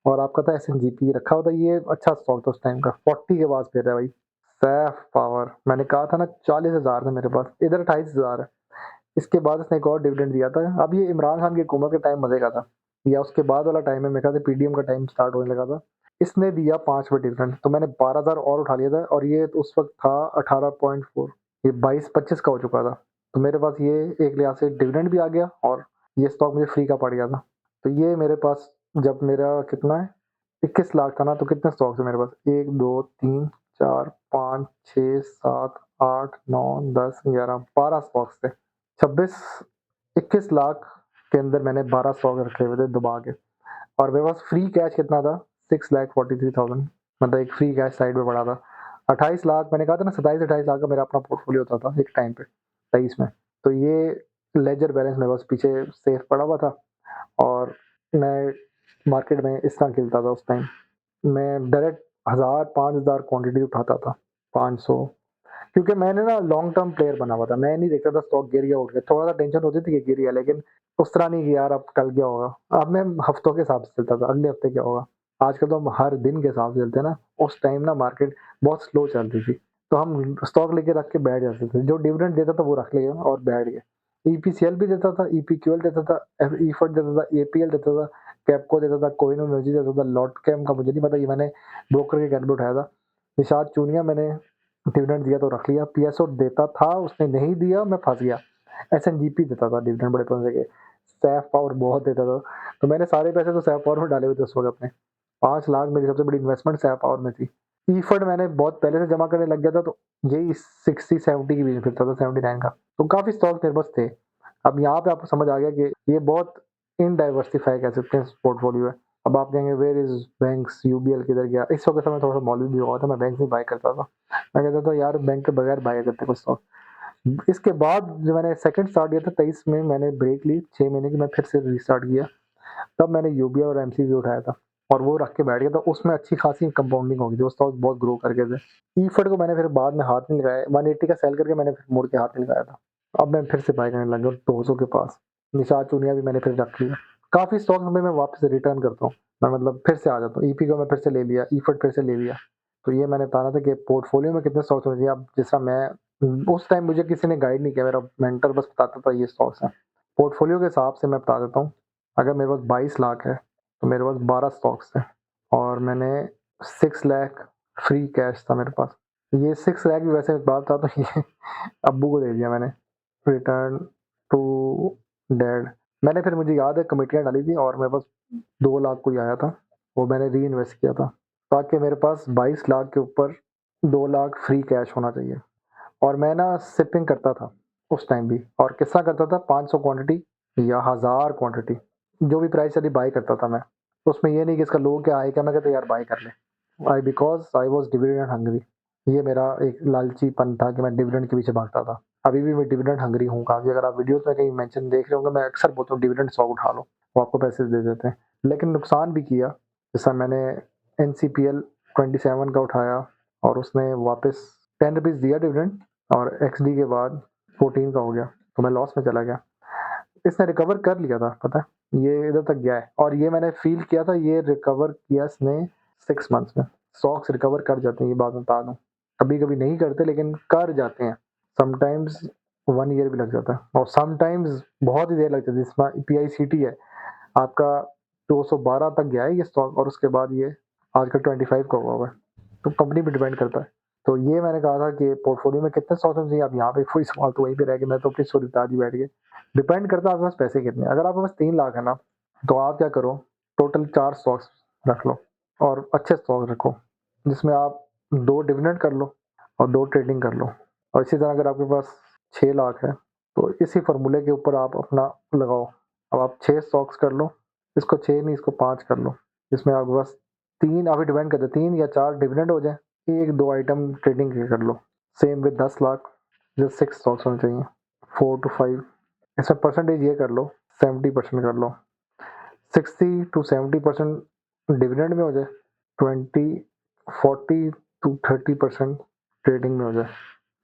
और आपका था एसएनजीपी रखा हुआ था, ये अच्छा स्टॉक था उस टाइम का, 40 के पास फिर है भाई। सैफ पावर, मैंने कहा था ना 40,000 था मेरे पास, इधर 28,000 है। इसके बाद इसने एक और डिविडेंड दिया था। अब ये इमरान खान की हुकूमत के टाइम मजे का था, या उसके बाद वाला टाइम है, मेरे ख्याल से पीडीएम का टाइम स्टार्ट होने लगा था। इसने दिया 5 रुपये डिविडेंड, तो मैंने 12,000 और उठा लिया था, और ये उस वक्त था 18.4, ये 22-25 का हो चुका था। तो मेरे पास ये एक लिहाज से डिविडेंड भी आ गया, और ये स्टॉक मुझे फ्री का पड़ गया था। तो ये मेरे पास, जब मेरा कितना है 21 लाख था ना, तो कितने स्टॉक्स है मेरे पास, 1 2 3 4 5 6 7 8 9 10 11 12 स्टॉक्स थे। 26-21 लाख के अंदर मैंने 12 स्टॉक रखे हुए थे दबा के। और मेरे पास फ्री कैश कितना था, 6,43,000, मतलब एक फ्री कैश साइड में पड़ा था। 28 लाख, मैंने कहा था ना 27-28 लाख का मेरा अपना पोर्टफोलियो होता था एक टाइम पे, 23 में। तो ये लेजर बैलेंस मेरे पास पीछे सेफ पड़ा हुआ था, और मैं मार्केट में इस तरह खेलता था उस टाइम। मैं डायरेक्ट 1000-5000 क्वांटिटी उठाता था, 500, क्योंकि मैंने ना लॉन्ग टर्म प्लेयर बना हुआ था। मैं नहीं देखता था स्टॉक गिर गया उठ गया, थोड़ा सा टेंशन होती थी कि गिर गया, लेकिन उस तरह नहीं कि यार अब कल क्या होगा। अब मैं हफ्तों के हिसाब से चलता था, अगले हफ्ते क्या होगा। आजकल तो हम हर दिन के हिसाब से चलते हैं ना। उस टाइम ना मार्केट बहुत स्लो चल रही थी, तो हम स्टॉक लेके रख के बैठ जाते थे, जो डिविडेंड देता था वो रख लिया और बैठ गए। ईपीसीएल भी देता था, ईपीक्यूएल देता था, ईफड देता था, एपीएल देता था, कैपको देता था, कोहिनूर एनर्जी देता था, लॉट कैम का मुझे नहीं पता, ये मैंने ब्रोकर के कहने पे उठाया था। निषाद चूनिया मैंने डिविडेंड दिया तो रख लिया। पीएसओ देता था, उसने नहीं दिया, मैं फंस गया। एसएनजीपी देता था डिविडेंड बड़े पैसे के। सैफ पावर बहुत देता था, तो मैंने सारे पैसे तो सैफ पावर में डाले हुए थे उस वक्त अपने। 5 लाख मेरी सबसे बड़ी इन्वेस्टमेंट सैफ पावर में थी। ईफड मैंने बहुत पहले से जमा करने लग गया था, तो यही 60-70 के बीच में फिरता था, 79 का। तो काफी स्टॉक मेरे पास थे। अब यहाँ पे आपको समझ आ गया कि ये बहुत इनडाइवर्सिफाई कह सकते हैं पोर्टफोलियो है। अब आप कहेंगे वेयर इज बैंक्स, यूबीएल किधर गया। इस वक्त मैं थोड़ा सा मौलवी भी हुआ था, मैं बैंक से बाय करता था। मैं कहता था यार बैंक के बगैर बाय करते कुछ स्टॉक। इसके बाद जो मैंने सेकंड स्टार्ट किया था 23 में, मैंने ब्रेक ली 6 महीने की, मैं फिर से रीस्टार्ट किया। तब मैंने यूबीआई और एमसीबी उठाया था, और वो रख के बैठ गया था। उसमें अच्छी खासी कंपाउंडिंग हो गई थी, वो स्टॉक बहुत ग्रो कर गए थे। ईफड को मैंने फिर बाद में हाथ नहीं लगाया, 180 का सेल करके मैंने फिर मुड़ के हाथ नहीं लगाया था। अब मैं फिर से बाय करने लग गया 200 के पास। निषाद चूनिया भी मैंने फिर रख लिया। काफी स्टॉक में मैं वापस रिटर्न करता हूँ, मैं मतलब फिर से आ जाता हूँ। ईपी को मैं फिर से ले लिया, ईफड फिर से ले लिया। तो ये मैंने बताना था कि पोर्टफोलियो में कितने स्टॉक्स होने चाहिए। अब जिस तरह मैं, उस टाइम मुझे किसी ने गाइड नहीं किया, मेरा मेंटर बस बताता था ये स्टॉक्स हैं। पोर्टफोलियो के हिसाब से मैं बता देता हूँ, अगर मेरे पास 22 लाख है, तो मेरे पास 12 स्टॉक्स हैं और मैंने 6 लाख फ्री कैश था मेरे पास। ये 6 लाख भी वैसे एक बात था तो ये अब्बू को दे दिया मैंने, रिटर्न टू डैड। मैंने फिर मुझे याद है कमिटियाँ डाली थी और मेरे पास 2 लाख कोई आया था, वो मैंने री-इन्वेस्ट किया था, ताकि मेरे पास 22 लाख के ऊपर 2 लाख फ्री कैश होना चाहिए। और मैं ना शिपिंग करता था उस टाइम भी, और कितना करता था, 500 क्वांटिटी या 1000 क्वांटिटी, जो भी प्राइस चली बाई करता था मैं। उसमें ये नहीं कि इसका लो क्या आए क्या, मैं कहता यार बाई कर ले। I because I was dividend hungry. ये मेरा एक लालचीपन था कि मैं डिविडेंड के पीछे भागता था। अभी भी मैं डिविडेंड हंग्री हूँ काफ़ी, अगर आप वीडियोज़ में कहीं मेंशन देख रहे होंगे, मैं अक्सर बोलता हूँ डिविडेंड स्टॉक उठा लो, वो आपको पैसे दे देते हैं। लेकिन नुकसान भी किया, जैसा मैंने एनसीपीएल 27 का उठाया और उसने वापस 10 रुपीज़ दिया डिविडेंड, और एक्सडी के बाद 14 का हो गया, तो मैं लॉस में चला गया। इसने रिकवर कर लिया था, पता है, ये इधर तक गया है, और ये मैंने फील किया था, ये रिकवर किया इसने 6 मंथ्स में। स्टॉक्स रिकवर कर जाते हैं, ये बात बता दूं, कभी कभी नहीं करते लेकिन कर जाते हैं। समटाइम्स 1 ईयर भी लग जाता है और समटाइम्स बहुत ही देर लग जाती है। इसमें पीआईसीटी है आपका 212 तक गया है ये स्टॉक, और उसके बाद ये आजकल 25 का हुआ है, तो कंपनी पे डिपेंड करता है। तो ये मैंने कहा था कि पोर्टफोलियो में कितने स्टॉक्स चाहिए, आप यहाँ पे कोई सवाल तो वहीं पे रह गए, मैं तो अपनी स्टोरी बता दी बैठ के। डिपेंड करता है आपके पास पैसे कितने हैं। अगर आपके पास 3 लाख है ना, तो आप क्या करो, टोटल 4 स्टॉक्स रख लो और अच्छे स्टॉक रखो, जिसमें आप 2 डिविडेंड कर लो और 2 ट्रेडिंग कर लो। और इसी तरह अगर आपके पास 6 लाख है, तो इसी फार्मूले के ऊपर आप अपना लगाओ। अब आप 6 स्टॉक्स कर लो, इसको 6 नहीं इसको 5 कर लो, जिसमें आपके पास 3 अभी डिपेंड करते 3 या 4 डिविडेंड हो जाए, 1-2 आइटम ट्रेडिंग के कर लो। सेम विद 10 लाख, जो 6 स्टॉक्स होने चाहिए, 4 टू 5। इसमें परसेंटेज ये कर लो, 70% कर लो, 60 टू 70% डिविडेंड में हो जाए, 40 टू 30% ट्रेडिंग में हो जाए।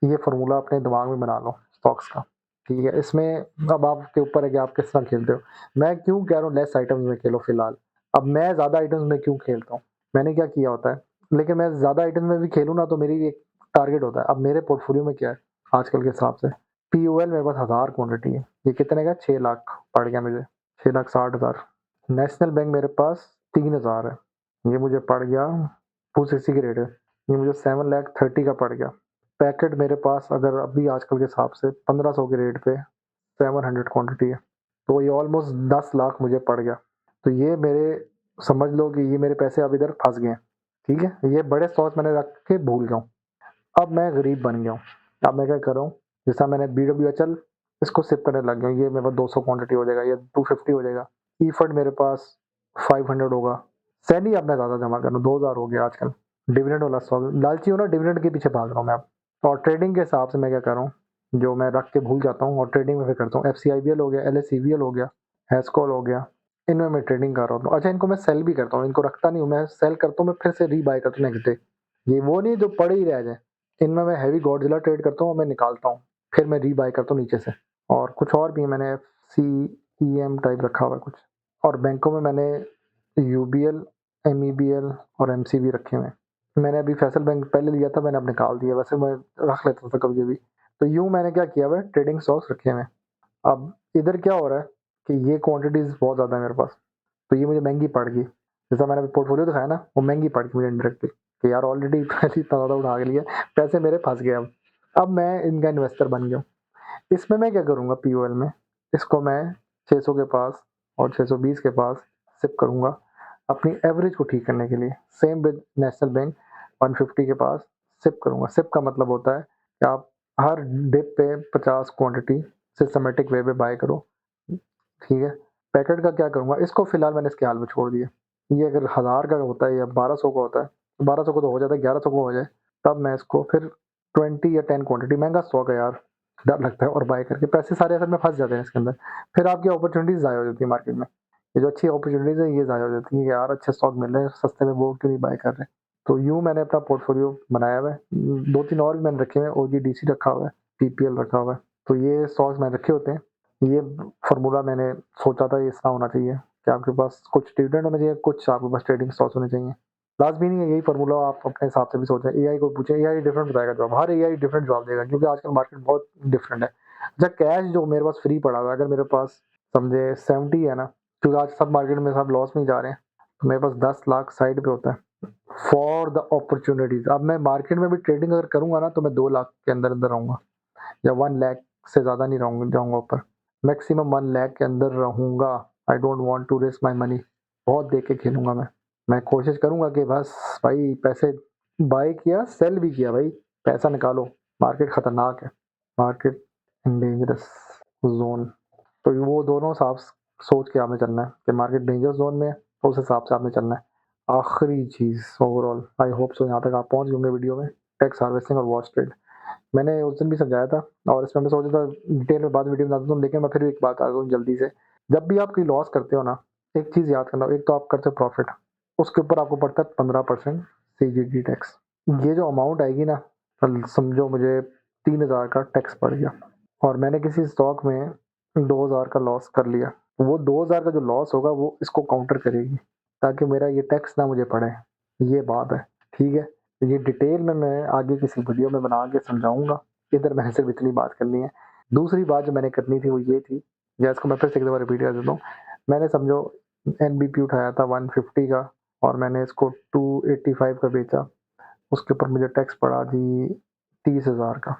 ये फार्मूला अपने दिमाग में बना लो स्टॉक्स का, ठीक है। इसमें अब आपके ऊपर है कि आप किस तरह खेलते हो। मैं क्यों कह रहा हूँ लेस आइटम्स में खेलो फिलहाल। अब मैं ज़्यादा आइटम्स में क्यों खेलता हूँ, मैंने क्या किया होता है, लेकिन मैं ज़्यादा आइटम्स में भी खेलूँ ना, तो मेरी एक टारगेट होता है। अब मेरे पोर्टफोलियो में क्या है आजकल के हिसाब से, पीओएल मेरे पास 1000 क्वांटिटी है, ये कितने का, 6 लाख पड़ गया मुझे, 6,60,000। नेशनल बैंक मेरे पास 3000 है, ये मुझे पड़ गया 260 की रेट है, ये मुझे 7,30,000 का पड़ गया। पैकेट मेरे पास अगर अभी आजकल के हिसाब से 1500 के रेट पे 700 क्वांटिटी है, तो ये ऑलमोस्ट 10 लाख मुझे पड़ गया। तो ये मेरे, समझ लो कि ये मेरे पैसे अब इधर फंस गए हैं, ठीक है। ये बड़े स्टॉक्स मैंने रख के भूल गया हूँ, अब मैं गरीब बन गया हूँ। अब मैं क्या कर रहा हूँ, जैसा मैंने BWHL इसको सिप करने लग गया हूँ, ये मेरे पास 200 क्वांटिटी हो जाएगा, ये 250 हो जाएगा। ई फंड मेरे पास 500 होगा। सैनी अब मैं ज़्यादा जमा कर रहा हूँ, 2000 हो गया आजकल। डिविडेंड वाला स्टॉक लालची हो ना, डिविडेंड के पीछे भाग रहा हूँ मैं अब। और ट्रेडिंग के हिसाब से मैं क्या कर रहा हूँ, जो मैं रख के भूल जाता हूँ और ट्रेडिंग में फिर करता हूँ, FCIBL हो गया, LSEVL हो गया, हैस्कॉल हो गया, इनमें मैं ट्रेडिंग कर रहा हूँ। अच्छा, इनको मैं सेल भी करता हूँ, इनको रखता नहीं हूँ मैं, सेल करता हूँ मैं, फिर से रीबाय करता हूँ नेक्स्ट डे। ये वो नहीं जो पड़े ही रह जाए। इनमें मैं हैवी गॉडजिला ट्रेड करता हूँ और मैं निकालता हूँ, फिर मैं रीबाय करता हूँ नीचे से। और कुछ और भी मैंने FCEM टाइप रखा हुआ है कुछ, और बैंकों में मैंने UBL, MEBL और MCB रखे हुए हैं। मैंने अभी फैसल बैंक पहले लिया था, मैंने अब निकाल दिया, वैसे मैं रख लेता था कभी कभी। तो यूँ मैंने क्या किया हुआ है, ट्रेडिंग स्टॉक्स रखे हुए हैं। अब इधर क्या हो रहा है कि ये क्वांटिटीज बहुत ज़्यादा है मेरे पास, तो ये मुझे महंगी पड़ गई। जैसा मैंने पोर्टफोलियो दिखाया ना, वो महंगी पड़ गई मुझे इंडायरेक्टली, कि यार ऑलरेडी पहले इतना ज़्यादा उठा के लिया, पैसे मेरे फंस गए। अब मैं इनका इन्वेस्टर बन गया हूँ। इसमें मैं क्या करूँगा, POL में इसको मैं 600 के पास और 620 के पास सिप करूँगा अपनी एवरेज को ठीक करने के लिए। सेम विद नेशनल बैंक 150 के पास सिप करूँगा। सिप का मतलब होता है कि आप हर डिप पे 50 क्वांटिटी सिस्टमेटिक वे पे बाय करो, ठीक है। पैकेट का क्या करूँगा, इसको फिलहाल मैंने इसके हाल में छोड़ दिया। ये अगर 1000 का होता है या 1200 का होता है, 1200 का तो हो जाता है, 1100 का हो जाए, तब मैं इसको फिर 20 या 10 क्वांटिटी, महंगा स्टॉक है यार, डर लगता है, और बाय करके पैसे सारे असल में फंस जाते हैं इसके अंदर। फिर आपकी अपॉर्चुनिटीज ज़ाया हो जाती है मार्केट में। ये जो अच्छी अपॉर्चुनिटीज है ये ज़ाया हो जाती है कि यार अच्छे स्टॉक मिल रहे हैं सस्ते में, वो क्यों नहीं बाय कर रहे। तो यूँ मैंने अपना पोर्टफोलियो बनाया हुआ है। 2-3 और भी मैंने रखे हुए हैं, OGDC रखा हुआ है, PPL रखा हुआ है। तो ये स्टॉक्स मैंने रखे होते हैं। ये फार्मूला मैंने सोचा था ये इसका होना चाहिए कि आपके पास कुछ डिविडेंड होना चाहिए, कुछ आपके पास ट्रेडिंग स्टॉक्स होने चाहिए। लाज़मी नहीं है यही फार्मूला आप अपने हिसाब से भी सोचें। AI को पूछें, AI डिफरेंट बताएगा जवाब, हर AI डिफरेंट जवाब देगा, क्योंकि आजकल मार्केट बहुत डिफरेंट है। अच्छा कैश जो मेरे पास फ्री पड़ा हुआ है, अगर मेरे पास समझे 70 है ना, क्योंकि आज सब मार्केट में सब लॉस में ही जा रहे हैं, तो मेरे पास 10 लाख साइड पे होता है फॉर द अपॉर्चुनिटीज। अब मैं मार्केट में भी ट्रेडिंग अगर करूंगा ना, तो मैं 2 लाख के अंदर अंदर रहूंगा, या 1 लाख से ज़्यादा नहीं रहूंगा, जाऊंगा ऊपर। मैक्सिमम 1 लाख के अंदर रहूंगा। I don't want to risk my money. बहुत देख के खेलूंगा मैं कोशिश करूंगा कि बस भाई पैसे बाय किया, सेल भी किया, भाई पैसा निकालो। मार्केट खतरनाक है, मार्केट डेंजरस जोन। तो वो दोनों हिसाब सोच के हमें चलना है कि मार्केट डेंजरस जोन में है, तो उस हिसाब से हमें चलना है। आखिरी चीज़ ओवरऑल, आई होप सो यहाँ तक आप पहुँच गए वीडियो में, टैक्स हार्वेस्टिंग और वॉच ट्रेड मैंने उस दिन भी समझाया था, और इसमें मैं सोचा था डिटेल में बाद वीडियो में बताता हूँ, लेकिन मैं फिर एक बात आ दूँ जल्दी से। जब भी आप कोई लॉस करते हो ना, एक चीज़ याद करना, एक तो आप करते हो प्रॉफिट, उसके ऊपर आपको पड़ता है 15% CGT टैक्स। ये जो अमाउंट आएगी ना, समझो मुझे 3000 का टैक्स पड़ गया, और मैंने किसी स्टॉक में 2000 का लॉस कर लिया, वो 2000 का जो लॉस होगा वो इसको काउंटर करेगी, ताकि मेरा ये टैक्स ना मुझे पड़े। ये बात है, ठीक है। ये डिटेल में मैं आगे किसी वीडियो में बना के समझाऊंगा, इधर मैंने सिर्फ इतनी बात करनी है। दूसरी बात जो मैंने करनी थी वो ये थी, या इसको मैं फिर से एक बार रिपीट कर देता हूँ। मैंने समझो NBP उठाया था 150 का, और मैंने इसको 285 का बेचा, उसके ऊपर मुझे टैक्स पड़ा जी 30,000 का।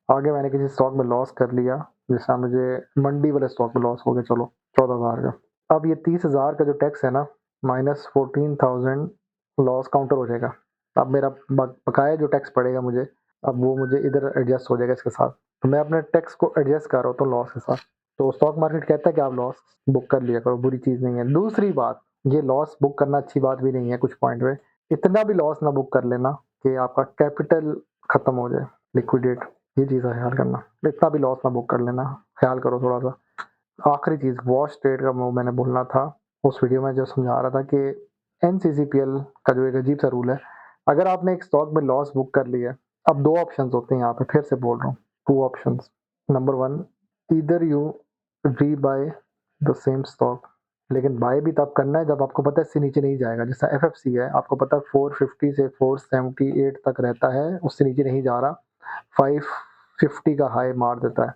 आगे मैंने किसी स्टॉक में लॉस कर लिया, जिसका मुझे मंडी वाले स्टॉक में लॉस हो गया, चलो 14,000 का। अब ये 30,000 का जो टैक्स है ना, माइनस 14,000 लॉस काउंटर हो जाएगा। अब मेरा बकाया जो टैक्स पड़ेगा मुझे, अब वो मुझे इधर एडजस्ट हो जाएगा इसके साथ। तो मैं अपने टैक्स को एडजस्ट कर रहा हूँ तो लॉस के साथ। तो स्टॉक मार्केट कहता है कि आप लॉस बुक कर लिया करो, बुरी चीज़ नहीं है। दूसरी बात, ये लॉस बुक करना अच्छी बात भी नहीं है कुछ पॉइंट में। इतना भी लॉस ना बुक कर लेना कि आपका कैपिटल खत्म हो जाए, लिक्विडेट। ये चीज़ का ख्याल करना, इतना भी लॉस ना बुक कर लेना, ख्याल करो थोड़ा सा। आखिरी चीज़, वॉच ट्रेड का वो मैंने बोलना था, उस वीडियो में जो समझा रहा था कि NCCPL का जो एक अजीब सा रूल है, अगर आपने एक स्टॉक में लॉस बुक कर लिया, अब 2 ऑप्शंस होते हैं यहाँ पे, फिर से बोल रहा हूँ, 2 options. Number 1, either you rebuy the same stock, लेकिन बाय भी तब करना है जब आपको पता है इससे नीचे नहीं जाएगा। जैसा FFC है, आपको पता है 450 से 478 तक रहता है, उससे नीचे नहीं जा रहा, 550 का हाई मार देता है,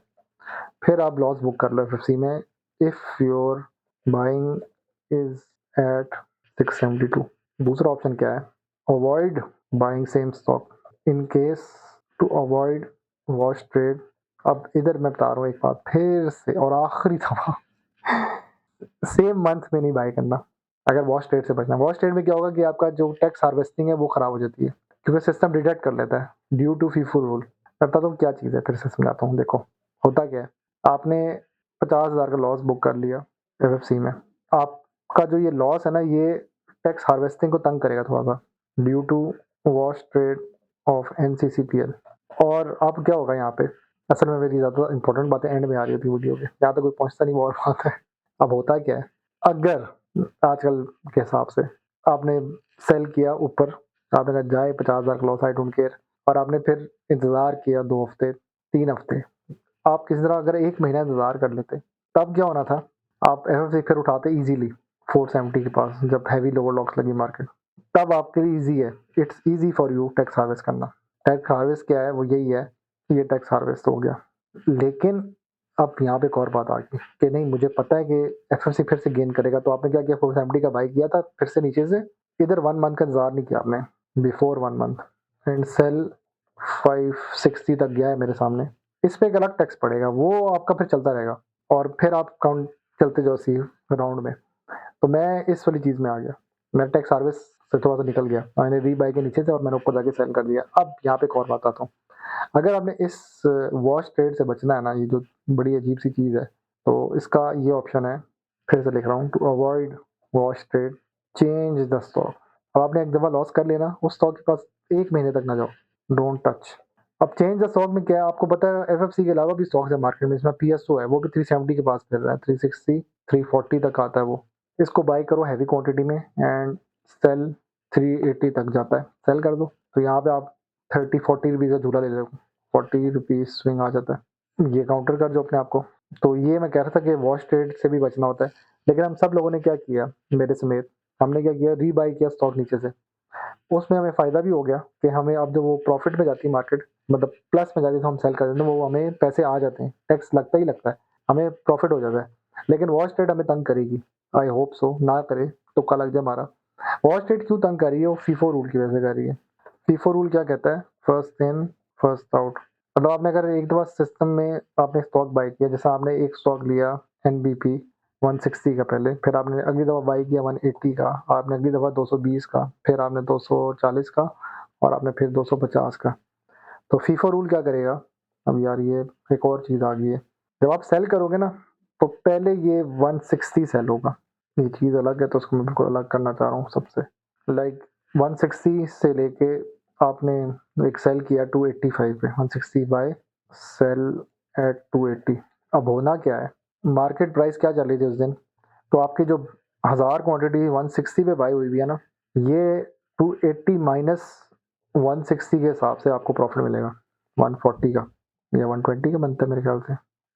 फिर आप लॉस बुक कर लो FFC में, if your buying is at 672। दूसरा ऑप्शन क्या है, avoid buying same stock in case to avoid watch trade. अब इधर मैं बता रहा हूँ एक बात फिर से, और आखिरी दफा, सेम मंथ में नहीं बाय करना अगर वॉच ट्रेड से बचना। वॉच ट्रेड में क्या होगा कि आपका जो टैक्स हार्वेस्टिंग है वो खराब हो जाती है, क्योंकि सिस्टम डिटेक्ट कर लेता है ड्यू टू फीफो रूल। मैं बताता हूँ क्या चीज़ है, फिर से समझाता हूँ। देखो होता क्या है, आपने 50,000 का लॉस बुक कर लिया FFC में। आपका जो ये लॉस है ना, ये टैक्स हार्वेस्टिंग को तंग करेगा थोड़ा सा, due to watch trade of NCCPL। और अब क्या होगा यहाँ पे, असल में मेरी ज़्यादा इंपॉर्टेंट बातें एंड में आ रही होती वीडियो के, यहाँ तक कोई पहुँचता नहीं वो और बात है। अब होता क्या है, अगर आजकल के हिसाब से आपने सेल किया ऊपर, आपने कहा जाए 50,000 का लॉस, आई डोंट केयर, और आपने फिर इंतज़ार किया 2 हफ्ते 3 हफ्ते, आप किसी तरह अगर 1 महीना इंतज़ार कर लेते, तब क्या होना था, आप FFC फिर उठाते इजीली 470 के पास, जब हैवी लोअर लॉक्स लगी मार्केट, तब आपके लिए ईजी है, it's easy for you tax harvest करना। टैक्स हार्वेस्ट क्या है, वो यही है, ये टैक्स हार्वेस्ट हो गया। लेकिन अब यहाँ पे एक और बात आ गई कि नहीं, मुझे पता है कि FFC फिर से गेन करेगा, तो आपने क्या किया, 470 का बाई किया था, फिर से नीचे से इधर 1 मंथ का इंतजार नहीं किया आपने, बिफोर 1 मंथ, एंड सेल 560 तक गया है मेरे सामने। इस पे एक अलग टैक्स पड़ेगा, वो आपका फिर चलता रहेगा, और फिर आप काउंट चलते जाओ सी राउंड में। तो मैं इस वाली चीज़ में आ गया, मैं टैक्स हार्वेस्ट से थोड़ा सा निकल गया, मैंने रीबाई के नीचे से और मैंने ऊपर जाके सेल कर दिया। अब यहाँ पे एक और बात आता हूँ, अगर आपने इस वॉच ट्रेड से बचना है ना, ये जो बड़ी अजीब सी चीज़ है, तो इसका ये ऑप्शन है, फिर से लिख रहा हूँ, to avoid watch trade change the stock. अब आपने एक दफ़ा लॉस कर लिया ना, उस स्टॉक के पास 1 महीने तक ना जाओ, डोंट टच। अब चेंज द स्टॉक में क्या है, आपको पता है FFC के अलावा भी स्टॉक्स है मार्केट में, इसमें PSO है, वो भी 370 के पास फिर रहा है, 360 340 तक आता है वो। इसको बाई करो हैवी क्वांटिटी में, एंड सेल 380 तक जाता है, सेल कर दो, तो यहाँ पे आप 30-40 रुपीज़ का झूला ले लो, 40 रुपीज़ स्विंग आ जाता है, ये काउंटर कर दो अपने आप को। तो ये मैं कह रहा था कि वॉच ट्रेड से भी बचना होता है, लेकिन हम सब लोगों ने क्या किया, मेरे समेत, हमने क्या किया, रीबाई किया स्टॉक नीचे से, उसमें हमें फ़ायदा भी हो गया कि हमें अब जब वो प्रॉफ़िट में जाती है मार्केट, मतलब प्लस में जाती है तो हम सेल कर देते हैं, वो हमें पैसे आ जाते हैं, टैक्स लगता ही लगता है, हमें प्रॉफ़िट हो जाता है। लेकिन वॉच स्ट्रीट हमें तंग करेगी, आई होप सो ना करे, तुक्का लग जाए हमारा। वॉल स्ट्रीट क्यों तंग कर रही है? वो फीफो रूल की वजह से कर रही है। फीफो रूल क्या कहता है? First in first out. मतलब आपने अगर एक दफ़ा सिस्टम में आपने स्टॉक बाय किया, जैसे आपने एक स्टॉक लिया एनबीपी 160 का पहले, फिर आपने अगली दफ़ा बाय किया 180 का, आपने अगली दफ़ा 220 का, फिर आपने 240 का और आपने फिर 250 का। तो फीफो रूल क्या करेगा? अब यार ये एक और चीज़ आ गई है। जब आप सेल करोगे ना, तो पहले ये 160 सेल होगा। ये चीज़ अलग है तो उसको मैं बिल्कुल अलग करना चाह रहा हूँ सबसे। लाइक 160 से लेके आपने एक सेल किया 285 पे, 160 बाय सेल एट 280। अब होना क्या है? मार्केट प्राइस क्या चल रही थी उस दिन? तो आपकी जो 1000 क्वांटिटी 160 पे बाय हुई हुई है ना, ये 280 माइनस 160 के हिसाब से आपको प्रॉफिट मिलेगा 140 का या 120 का बनता है मेरे ख्याल से।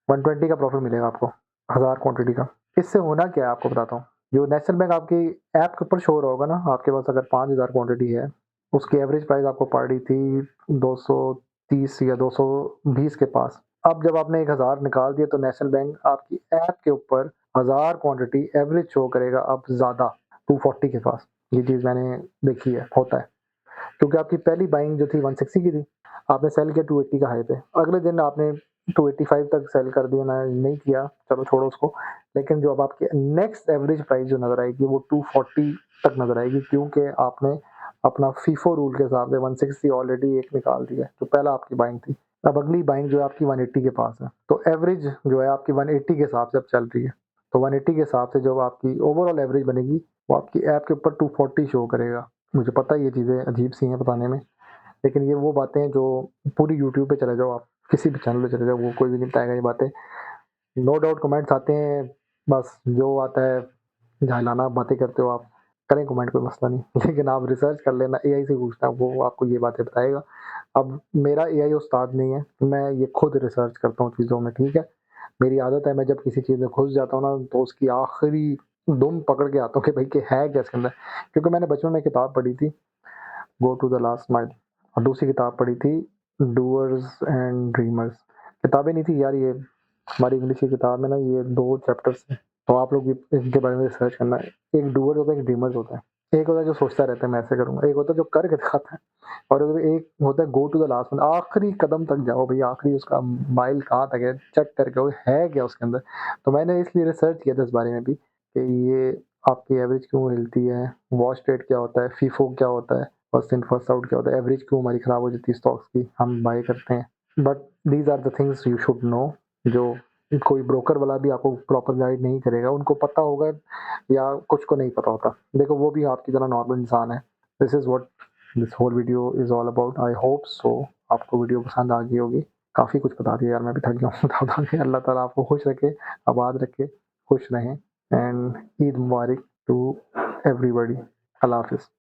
120 का प्रॉफिट मिलेगा आपको 1000 क्वांटिटी का। इससे होना क्या है आपको बताता हूँ। जो नेशनल बैंक आपकी ऐप के ऊपर शो हो रहा होगा ना, आपके पास अगर 5000 क्वांटिटी है, उसकी एवरेज प्राइस आपको पड़ रही थी 230 या 220 के पास। अब जब आपने 1000 निकाल दिया तो नेशनल बैंक आपकी ऐप के ऊपर 1000 क्वांटिटी एवरेज शो करेगा अब ज़्यादा 240 के पास। ये चीज़ मैंने देखी है, होता है। क्योंकि आपकी पहली बाइंग जो थी 160 की थी, आपने सेल किया 280 का हाई पे, अगले दिन आपने 285 तक सेल कर दिया, ना नहीं किया, चलो छोड़ो उसको। लेकिन जो अब आपकी नेक्स्ट एवरेज प्राइस जो नज़र आएगी वो 240 तक नज़र आएगी, क्योंकि आपने अपना फीफो रूल के हिसाब से 160 ऑलरेडी एक निकाल दिया है, जो पहला आपकी बाइंग थी। अब अगली बाइंग जो है आपकी 180 के पास है, तो एवरेज जो है आपकी 180 के हिसाब से अब चल रही है। तो 180 के हिसाब से जो आपकी ओवरऑल एवरेज बनेगी, वो आपकी ऐप के ऊपर 240 शो करेगा। मुझे पता है ये चीज़ें अजीब सी हैं बताने में, लेकिन ये वो बातें हैं जो पूरी यूट्यूब पे चले जाओ आप, किसी भी चैनल पे चले जाओ, वो कोई भी नहीं बताएगा ये बातें। नो डाउट कमेंट्स आते हैं, बस जो आता है झालाना बातें करते हो आप, करें कमेंट, कोई मसला नहीं। लेकिन आप रिसर्च कर लेना, एआई से पूछना, वो आपको ये बातें बताएगा। अब मेरा एआई उस्ताद नहीं है, मैं ये खुद रिसर्च करता हूँ चीज़ों में, ठीक है? मेरी आदत है, मैं जब किसी चीज़ में घुस जाता हूँ ना, तो उसकी आखिरी दुम पकड़ के आता हूँ कि भाई कि है क्या इसके अंदर। क्योंकि मैंने बचपन में किताब पढ़ी थी, go to the last mile, और दूसरी किताब पढ़ी थी डूअर्स एंड ड्रीमर्स। किताबें नहीं थी यार ये, हमारी इंग्लिश की किताब में ना ये 2 चैप्टर्स हैं, तो आप लोग भी इनके बारे में रिसर्च करना। एक डूअर होता है, एक ड्रीमर्स होता है। एक होता है जो सोचता रहता है मैं ऐसे करूँगा, एक होता है जो करके दिखाता है, और एक होता है go to the last mile, आखिरी कदम तक जाओ भई, आखिरी उसका माइल कहाँ तक है, चेक करके वो है क्या उसके अंदर। तो मैंने इसलिए रिसर्च किया था इस बारे में भी कि ये आपकी एवरेज क्यों हिलती है, वॉच रेट क्या होता है, फीफो क्या होता है, फर्स्ट इन फर्स्ट आउट क्या होता है, एवरेज क्यों हमारी खराब हो जाती है स्टॉक्स की, हम बाय करते हैं। But these are the things you should know, जो कोई ब्रोकर वाला भी आपको प्रॉपर गाइड नहीं करेगा, उनको पता होगा या कुछ को नहीं पता होता। देखो वो भी आपकी तरह नॉर्मल इंसान है। This is what this whole video is all about. I hope so आपको वीडियो पसंद आ गई होगी। काफ़ी कुछ बता दिया यार, मैं भी थक गया हूँ बता के। अल्लाह ताला आपको खुश रखे, आबाद रखे, खुश रहें, एंड ईद मुबारक टू एवरीबॉडी। अल्लाह हाफ़िज़।